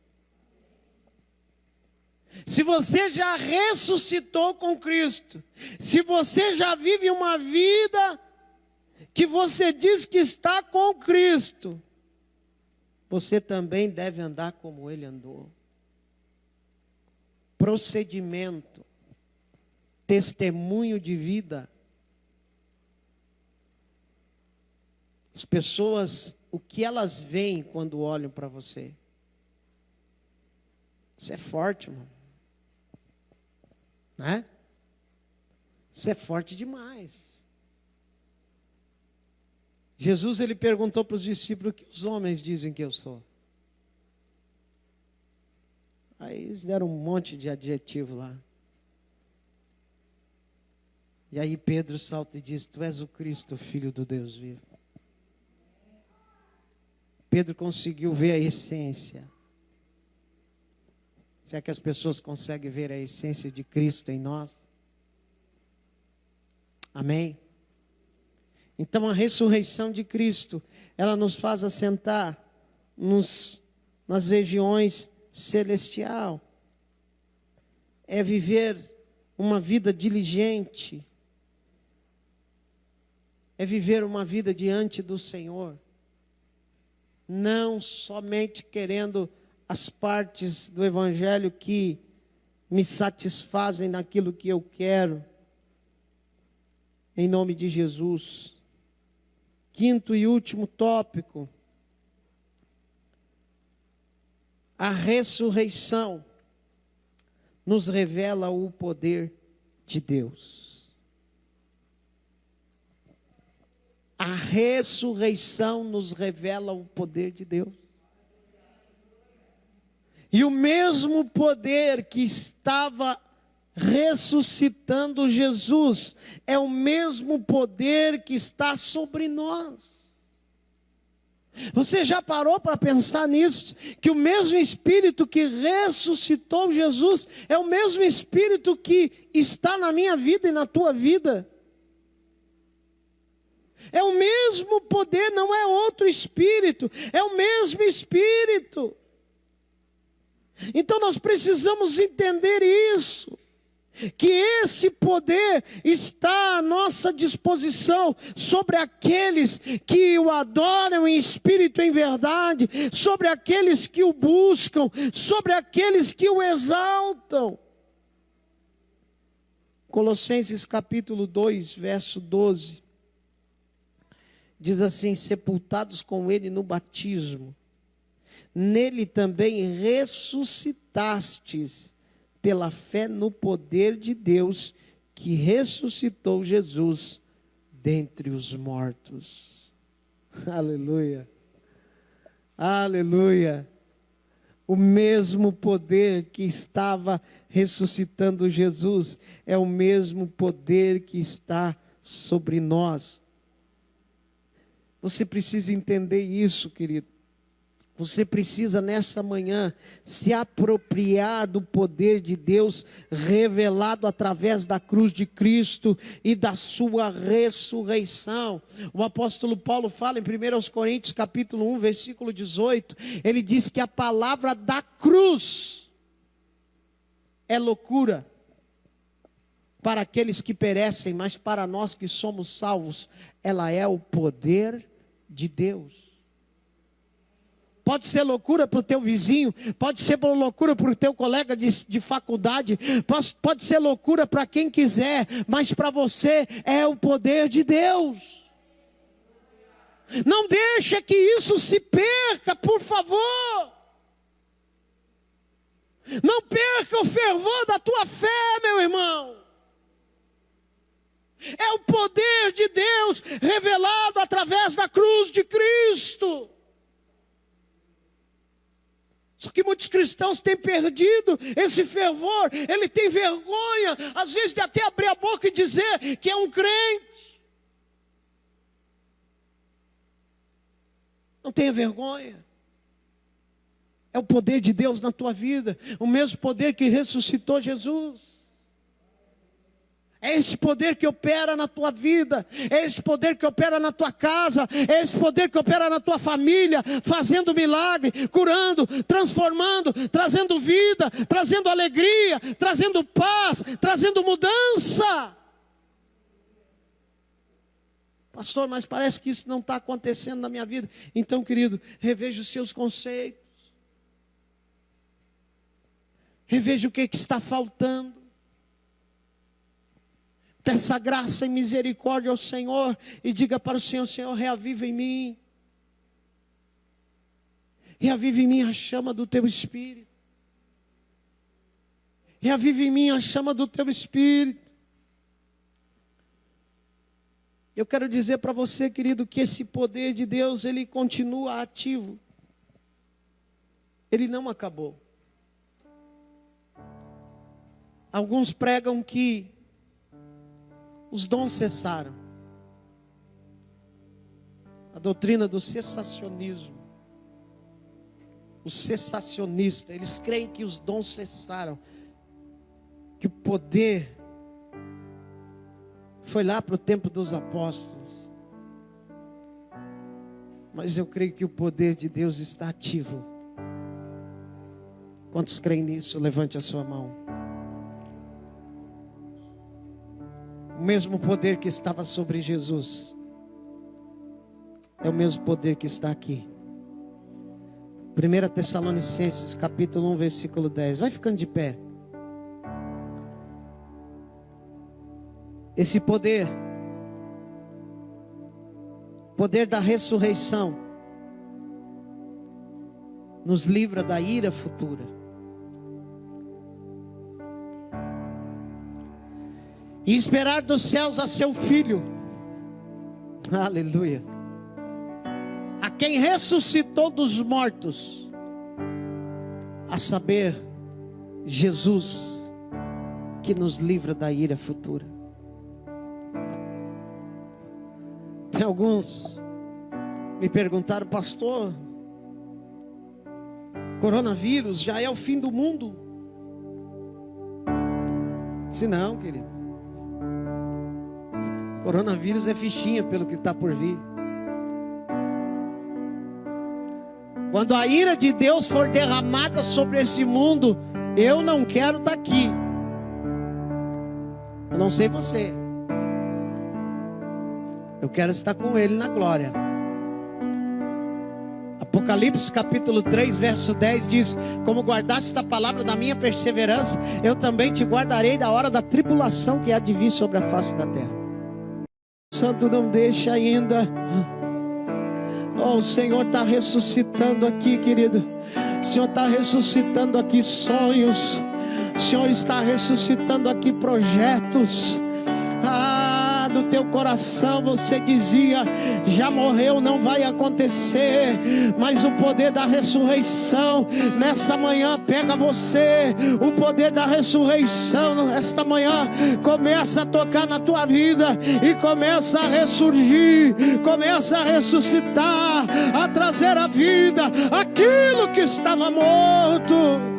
Se você já ressuscitou com Cristo, se você já vive uma vida que você diz que está com Cristo, você também deve andar como ele andou. Procedimento, testemunho de vida. As pessoas, o que elas veem quando olham para você? Isso é forte, irmão. Né? Isso é forte demais. Jesus, ele perguntou para os discípulos: o que os homens dizem que eu sou? Aí eles deram um monte de adjetivo lá. E aí Pedro salta e diz: tu és o Cristo, filho do Deus vivo. Pedro conseguiu ver a essência. Será que as pessoas conseguem ver a essência de Cristo em nós? Amém? Então a ressurreição de Cristo, ela nos faz assentar nas regiões celestial. É viver uma vida diligente. É viver uma vida diante do Senhor. Não somente querendo as partes do Evangelho que me satisfazem naquilo que eu quero. Em nome de Jesus. Quinto e último tópico. A ressurreição nos revela o poder de Deus. A ressurreição nos revela o poder de Deus. E o mesmo poder que estava ressuscitando Jesus é o mesmo poder que está sobre nós. Você já parou para pensar nisso? Que o mesmo Espírito que ressuscitou Jesus é o mesmo Espírito que está na minha vida e na tua vida. É o mesmo poder, não é outro Espírito, é o mesmo Espírito. Então nós precisamos entender isso, que esse poder está à nossa disposição sobre aqueles que o adoram em espírito e em verdade, sobre aqueles que o buscam, sobre aqueles que o exaltam. Colossenses capítulo 2, verso 12, diz assim: sepultados com ele no batismo, nele também ressuscitastes pela fé no poder de Deus, que ressuscitou Jesus dentre os mortos. Aleluia. Aleluia. O mesmo poder que estava ressuscitando Jesus é o mesmo poder que está sobre nós. Você precisa entender isso, querido. Você precisa nessa manhã se apropriar do poder de Deus revelado através da cruz de Cristo e da sua ressurreição. O apóstolo Paulo fala em 1 Coríntios capítulo 1, versículo 18, ele diz que a palavra da cruz é loucura para aqueles que perecem, mas para nós que somos salvos, ela é o poder de Deus. Pode ser loucura para o teu vizinho, pode ser loucura para o teu colega de faculdade, pode ser loucura para quem quiser, mas para você é o poder de Deus. Não deixa que isso se perca, por favor. Não perca o fervor da tua fé, meu irmão. É o poder de Deus revelado através da cruz de Cristo. Só que muitos cristãos têm perdido esse fervor. Ele tem vergonha, às vezes, de até abrir a boca e dizer que é um crente. Não tenha vergonha. É o poder de Deus na tua vida. O mesmo poder que ressuscitou Jesus. É esse poder que opera na tua vida, é esse poder que opera na tua casa, é esse poder que opera na tua família, fazendo milagre, curando, transformando, trazendo vida, trazendo alegria, trazendo paz, trazendo mudança. Pastor, mas parece que isso não está acontecendo na minha vida. Então, querido, reveja os seus conceitos. Reveja o que está faltando. Peça graça e misericórdia ao Senhor e diga para o Senhor: Senhor, reaviva em mim. Reaviva em mim a chama do teu Espírito. Reaviva em mim a chama do teu Espírito. Eu quero dizer para você, querido, que esse poder de Deus, ele continua ativo. Ele não acabou. Alguns pregam que os dons cessaram. A doutrina do cessacionismo. Os cessacionistas, eles creem que os dons cessaram. Que o poder foi lá para o tempo dos apóstolos. Mas eu creio que o poder de Deus está ativo. Quantos creem nisso? Levante a sua mão. O mesmo poder que estava sobre Jesus é o mesmo poder que está aqui. 1 Tessalonicenses capítulo 1, versículo 10. Vai ficando de pé. Esse poder da ressurreição, nos livra da ira futura. E esperar dos céus a seu Filho, aleluia, a quem ressuscitou dos mortos, a saber, Jesus, que nos livra da ira futura. Tem alguns me perguntaram: pastor, coronavírus já é o fim do mundo? Se não, querido, coronavírus é fichinha pelo que está por vir. Quando a ira de Deus for derramada sobre esse mundo, eu não quero estar aqui. Eu não sei você. Eu quero estar com Ele na glória. Apocalipse capítulo 3, verso 10 diz: como guardaste a palavra da minha perseverança, eu também te guardarei da hora da tribulação que há de vir sobre a face da terra. Santo, não deixa ainda. Oh, o Senhor está ressuscitando aqui, querido. O Senhor está ressuscitando aqui sonhos. O Senhor está ressuscitando aqui projetos. No teu coração você dizia: já morreu, não vai acontecer. Mas o poder da ressurreição nesta manhã pega você. O poder da ressurreição nesta manhã começa a tocar na tua vida e começa a ressurgir, começa a ressuscitar, a trazer à vida aquilo que estava morto.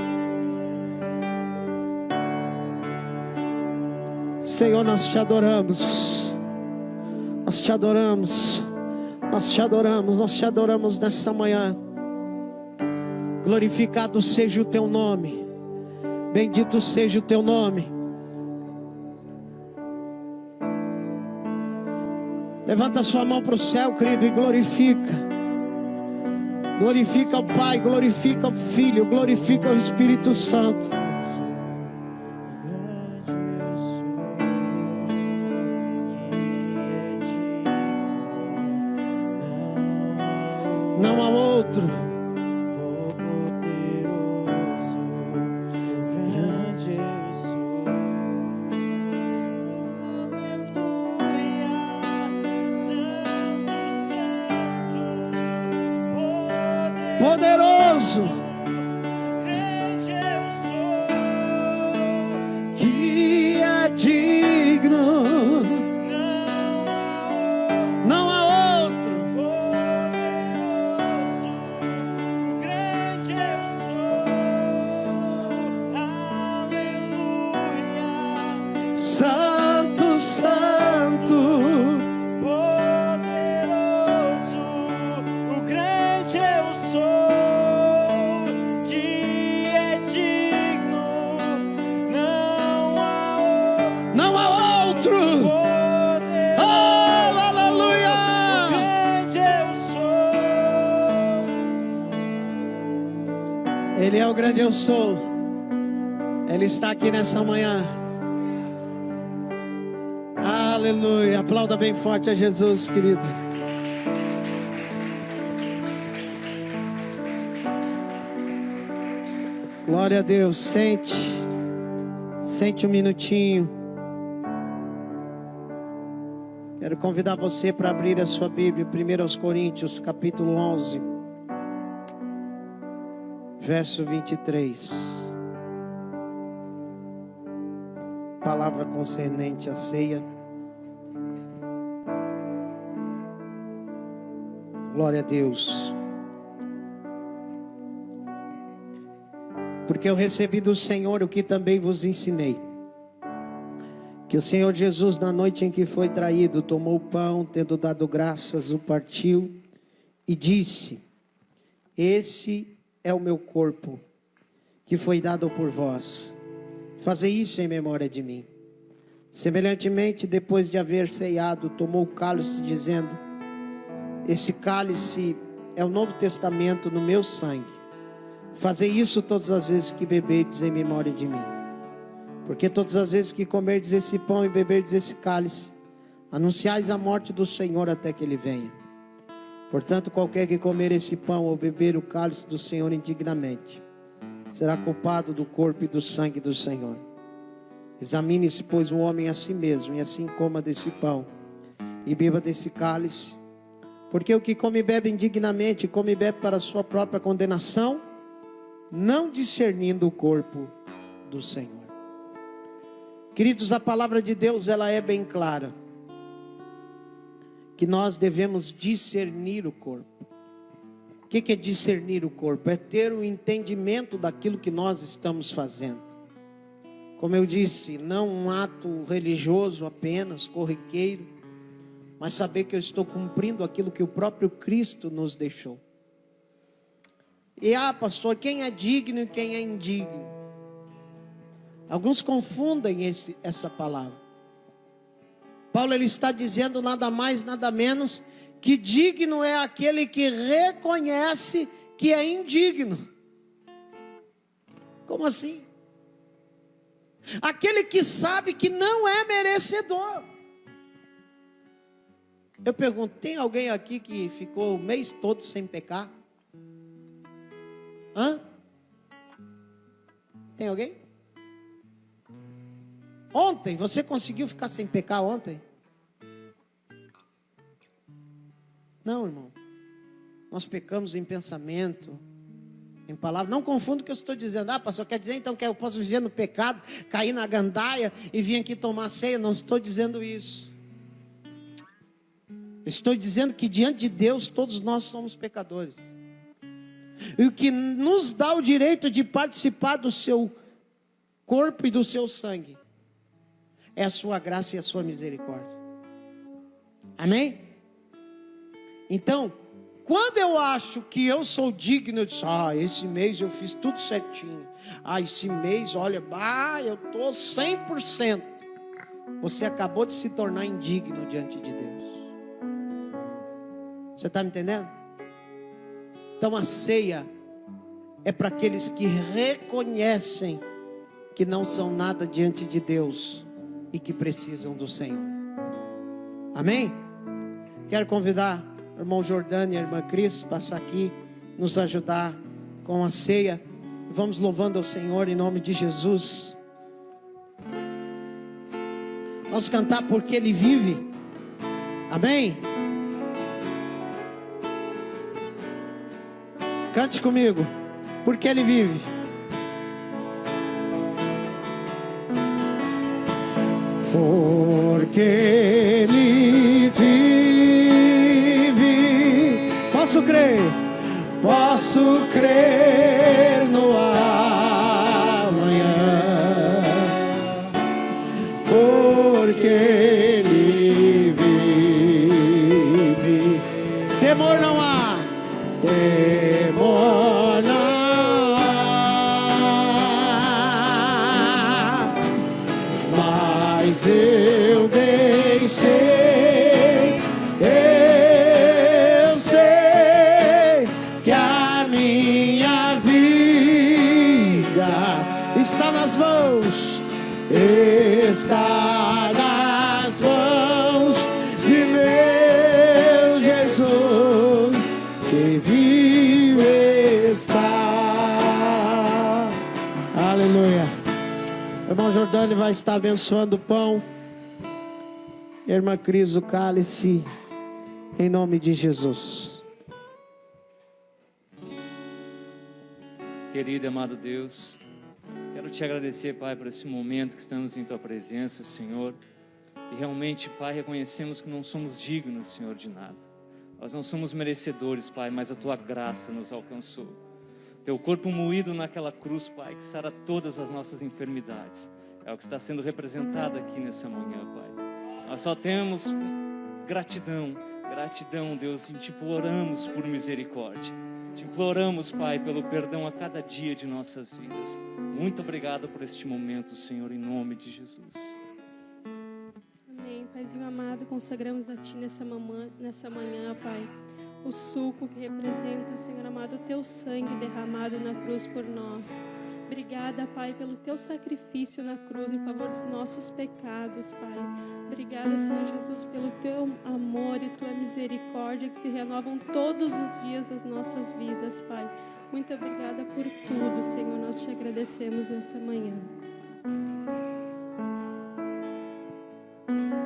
Senhor, nós te adoramos, nós te adoramos, nós te adoramos, nós te adoramos nesta manhã. Glorificado seja o teu nome, bendito seja o teu nome. Levanta a sua mão para o céu, querido, e glorifica. Glorifica o Pai, glorifica o Filho, glorifica o Espírito Santo. Não há outro. poderoso, grande eu sou, que é digno, não há outro. poderoso, grande eu sou, aleluia. Santo, santo, Poderoso, o grande eu sou, que é digno, não há outro. poderoso, Oh, aleluia! o grande eu sou. Ele é o grande eu sou. Ele está aqui nessa manhã. Aleluia. Aplauda bem forte a Jesus, querido. Glória a Deus. Sente um minutinho. Quero convidar você para abrir a sua Bíblia, 1 Coríntios, capítulo 11, verso 23. Palavra concernente à ceia. Glória a Deus. Porque eu recebi do Senhor o que também vos ensinei. Que o Senhor Jesus, na noite em que foi traído, tomou o pão, tendo dado graças, o partiu e disse: esse é o meu corpo, que foi dado por vós. Fazei isso em memória de mim. Semelhantemente, depois de haver ceado, tomou o cálice, dizendo: esse cálice é o Novo Testamento no meu sangue. Fazei isso todas as vezes que beberdes em memória de mim. Porque todas as vezes que comerdes esse pão e beberdes esse cálice, anunciais a morte do Senhor até que Ele venha. Portanto, qualquer que comer esse pão ou beber o cálice do Senhor indignamente, será culpado do corpo e do sangue do Senhor. Examine-se, pois, o homem a si mesmo, e assim coma desse pão e beba desse cálice. Porque o que come e bebe indignamente, come e bebe para a sua própria condenação, não discernindo o corpo do Senhor. Queridos, a palavra de Deus, ela é bem clara, que nós devemos discernir o corpo. O que é discernir o corpo? É ter o entendimento daquilo que nós estamos fazendo. Como eu disse, não um ato religioso apenas, corriqueiro, mas saber que eu estou cumprindo aquilo que o próprio Cristo nos deixou. E pastor, quem é digno e quem é indigno? Alguns confundem essa palavra. Paulo, ele está dizendo nada mais, nada menos, que digno é aquele que reconhece que é indigno. Como assim? Aquele que sabe que não é merecedor. Eu pergunto, tem alguém aqui que ficou o mês todo sem pecar? Hã? Tem alguém? Ontem, você conseguiu ficar sem pecar ontem? Não, irmão. Nós pecamos em pensamento, em palavra. Não confunda o que eu estou dizendo. Pastor, quer dizer então que eu posso viver no pecado, cair na gandaia e vir aqui tomar ceia? Não estou dizendo isso. Estou dizendo que diante de Deus todos nós somos pecadores. E o que nos dá o direito de participar do seu corpo e do seu sangue é a sua graça e a sua misericórdia. Amém? Então, quando eu acho que eu sou digno, eu digo, esse mês eu fiz tudo certinho. Esse mês, olha, eu estou 100%. Você acabou de se tornar indigno diante de Deus. Você está me entendendo? Então a ceia é para aqueles que reconhecem que não são nada diante de Deus e que precisam do Senhor. Amém? Quero convidar o irmão Jordânia e a irmã Cris passar aqui, nos ajudar com a ceia. Vamos louvando ao Senhor em nome de Jesus. Vamos cantar porque Ele vive. Amém? Cante comigo. Porque Ele vive. Porque Ele vive. Posso crer no amanhã. Porque Ele vive. Temor não há. Temor não há. Mas eu bem sei, eu sei que a minha vida está nas mãos, está nas mãos de meu Jesus, que vive está. Aleluia. O irmão Jordânia vai estar abençoando o pão. Irmã Cris, o cálice, em nome de Jesus. Querido e amado Deus, quero te agradecer, Pai, por esse momento que estamos em Tua presença, Senhor. E realmente, Pai, reconhecemos que não somos dignos, Senhor, de nada. Nós não somos merecedores, Pai, mas a Tua graça nos alcançou. Teu corpo moído naquela cruz, Pai, que sara todas as nossas enfermidades. É o que está sendo representado aqui nessa manhã, Pai. Nós só temos gratidão, Deus, e te imploramos por misericórdia. Te imploramos, Pai, pelo perdão a cada dia de nossas vidas. Muito obrigado por este momento, Senhor, em nome de Jesus. Amém. Paizinho amado, consagramos a Ti nessa manhã, Pai, o suco que representa, Senhor amado, o Teu sangue derramado na cruz por nós. Obrigada, Pai, pelo Teu sacrifício na cruz em favor dos nossos pecados, Pai. Obrigada, Senhor Jesus, pelo Teu amor e Tua misericórdia que se renovam todos os dias das nossas vidas, Pai. Muito obrigada por tudo, Senhor. Nós Te agradecemos nessa manhã.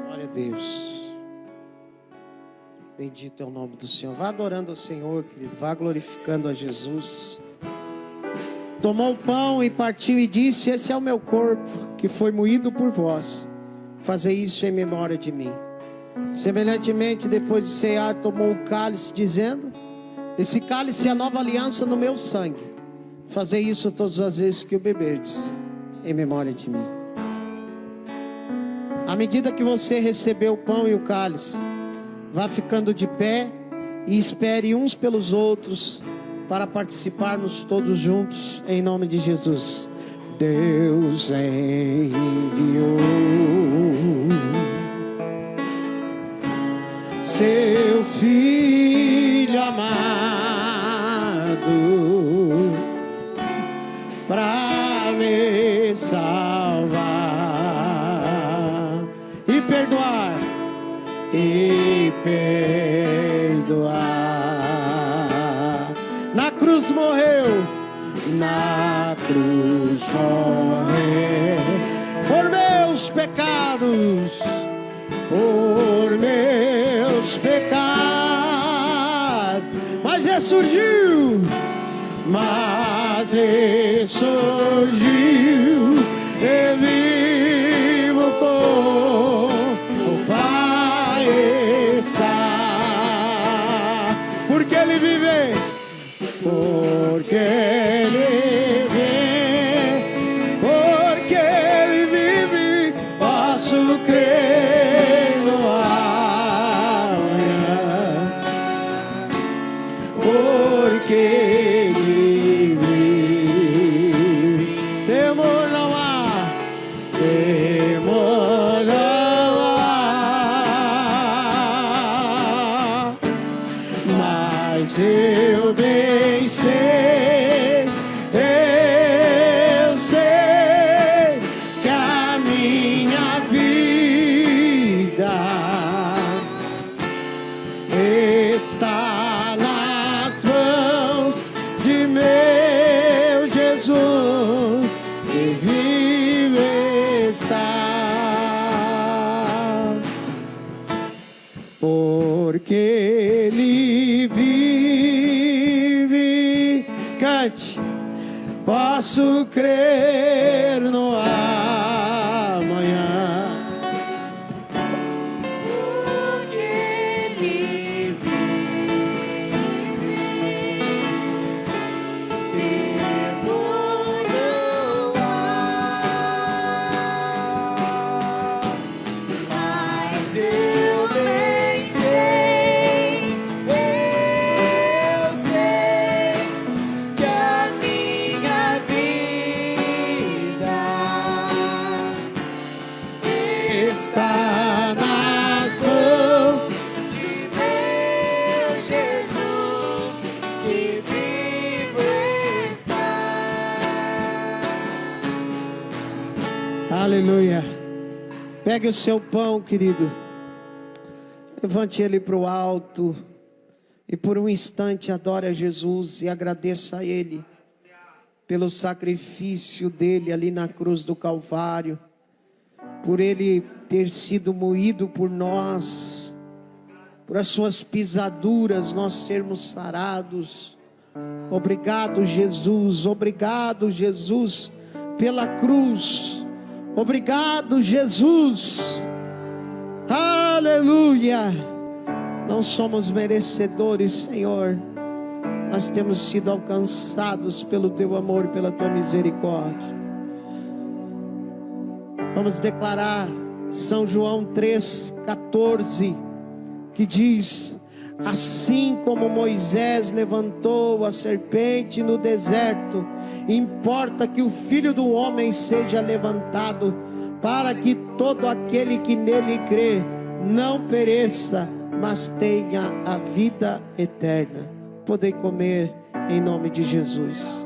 Glória a Deus. Bendito é o nome do Senhor. Vá adorando ao Senhor, querido. Vá glorificando a Jesus. Tomou o pão e partiu e disse: esse é o meu corpo, que foi moído por vós. Fazei isso em memória de mim. Semelhantemente, depois de cear, tomou o cálice, dizendo: esse cálice é a nova aliança no meu sangue. Fazei isso todas as vezes que o beberdes, em memória de mim. À medida que você recebeu o pão e o cálice, vá ficando de pé e espere uns pelos outros para participarmos todos juntos, em nome de Jesus. Deus enviou seu Filho amado para me salvar e perdoar Na cruz morreu, na cruz morreu por meus pecados, mas ressurgiu, e vivo com o Pai está, porque Ele vive, porque Ele vive, posso crer no amanhã, porque Ele vive. Temor não há, mas eu bem sei, que a minha vida está nas mãos de meu Jesus, que vive está, porque Ele vive, Posso crer no amanhã. Porque Ele vive, temor não há. Mas eu bem sei que a minha vida Está nas mãos. de meu Jesus, que vivo está. Aleluia. Pegue o seu pão, querido. Levante ele para o alto. E por um instante adore a Jesus e agradeça a Ele pelo sacrifício dele ali na cruz do Calvário. Por Ele ter sido moído por nós. Por as suas pisaduras nós sermos sarados. Obrigado, Jesus. Obrigado, Jesus, pela cruz. Obrigado, Jesus. Aleluia. Não somos merecedores, Senhor. Nós temos sido alcançados pelo Teu amor, pela Tua misericórdia. Vamos declarar São João 3,14, que diz: assim como Moisés levantou a serpente no deserto, importa que o Filho do Homem seja levantado, para que todo aquele que nele crê não pereça, mas tenha a vida eterna. Podem comer em nome de Jesus.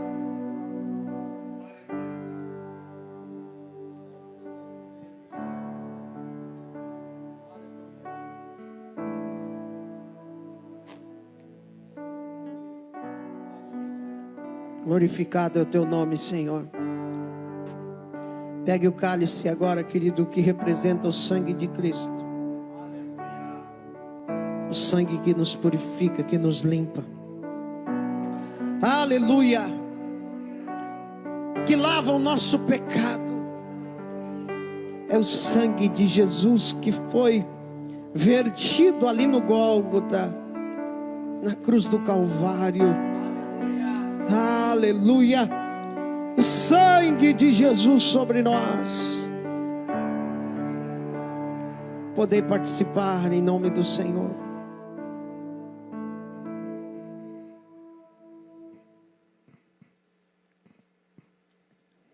Glorificado é o teu nome, Senhor. Pegue o cálice agora, querido, que representa o sangue de Cristo. O sangue que nos purifica, que nos limpa. Aleluia. Que lava o nosso pecado. É o sangue de Jesus que foi vertido ali no Gólgota, na cruz do Calvário. Aleluia. O sangue de Jesus sobre nós. Poder participar em nome do Senhor.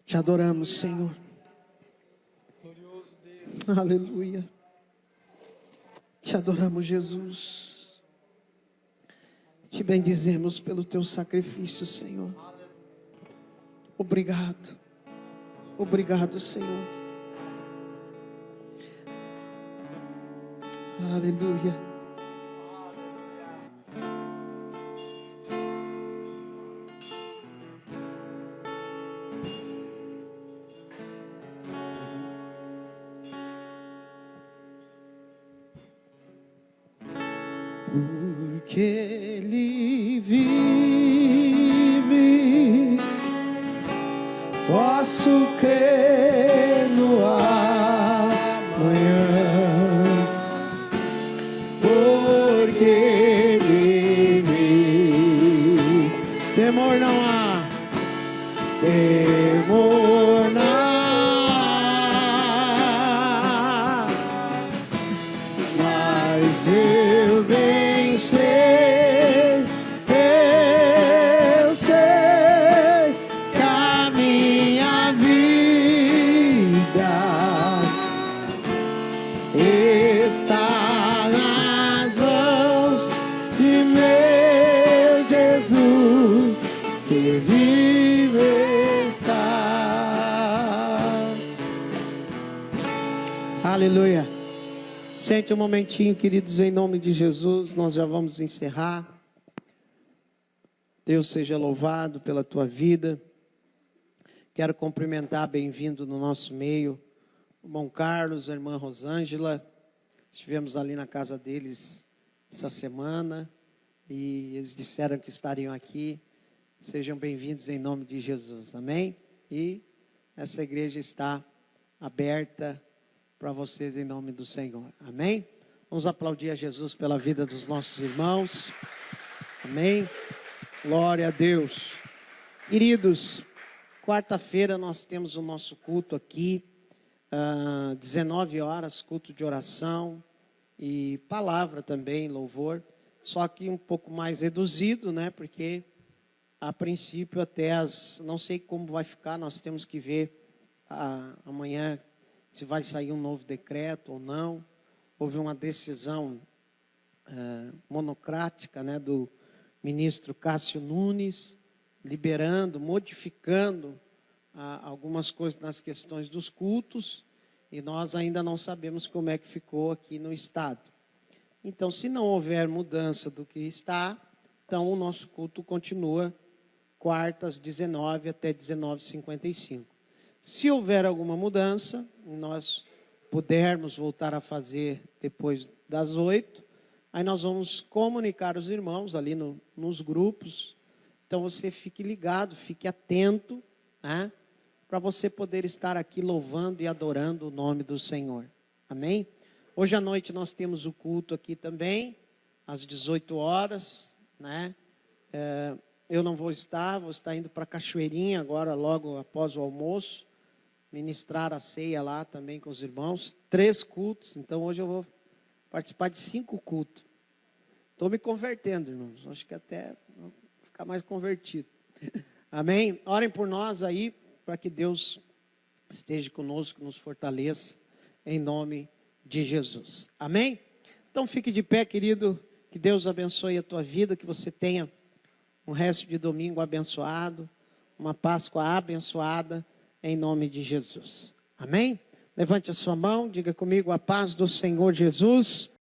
Te adoramos, Senhor. Aleluia. Te adoramos, Jesus. Te bendizemos pelo teu sacrifício, Senhor. Obrigado. Obrigado, Senhor. Aleluia. Porque Ele vive, posso crer no amanhã. Porque Ele vive, temor não há, temor não há, mas eu bem sei, eu sei que a minha vida está nas mãos de meu Jesus, que vive está. Aleluia. Sente um momentinho, queridos, em nome de Jesus. Nós já vamos encerrar. Deus seja louvado pela tua vida. Quero cumprimentar, bem-vindo no nosso meio, o irmão Carlos, a irmã Rosângela. Estivemos ali na casa deles essa semana e eles disseram que estariam aqui Sejam bem-vindos em nome de Jesus, amém? E essa igreja está aberta para vocês em nome do Senhor, amém? Vamos aplaudir a Jesus pela vida dos nossos irmãos, amém? Glória a Deus. Queridos, quarta-feira nós temos o nosso culto aqui, 19 horas, culto de oração e palavra também, louvor, só que um pouco mais reduzido, né? Porque a princípio até não sei como vai ficar, nós temos que ver amanhã se vai sair um novo decreto ou não. Houve uma decisão monocrática, né, do ministro Cássio Nunes, liberando, modificando algumas coisas nas questões dos cultos, e nós ainda não sabemos como é que ficou aqui no estado. Então, se não houver mudança do que está, então o nosso culto continua quartas, 19 até 19h55. Se houver alguma mudança, nós pudermos voltar a fazer depois das 8, aí nós vamos comunicar os irmãos ali nos grupos. Então você fique ligado, fique atento, né, para você poder estar aqui louvando e adorando o nome do Senhor. Amém? Hoje à noite nós temos o culto aqui também, às 18 horas, né? Eu não vou estar indo para Cachoeirinha agora, logo após o almoço, ministrar a ceia lá também com os irmãos. 3 cultos, então hoje eu vou participar de 5 cultos. Estou me convertendo, irmãos, acho que até vou ficar mais convertido. Amém? Orem por nós aí, para que Deus esteja conosco, nos fortaleça, em nome de Jesus. Amém? Então fique de pé, querido, que Deus abençoe a tua vida, que você tenha um resto de domingo abençoado, uma Páscoa abençoada, em nome de Jesus. Amém? Levante a sua mão, diga comigo: a paz do Senhor Jesus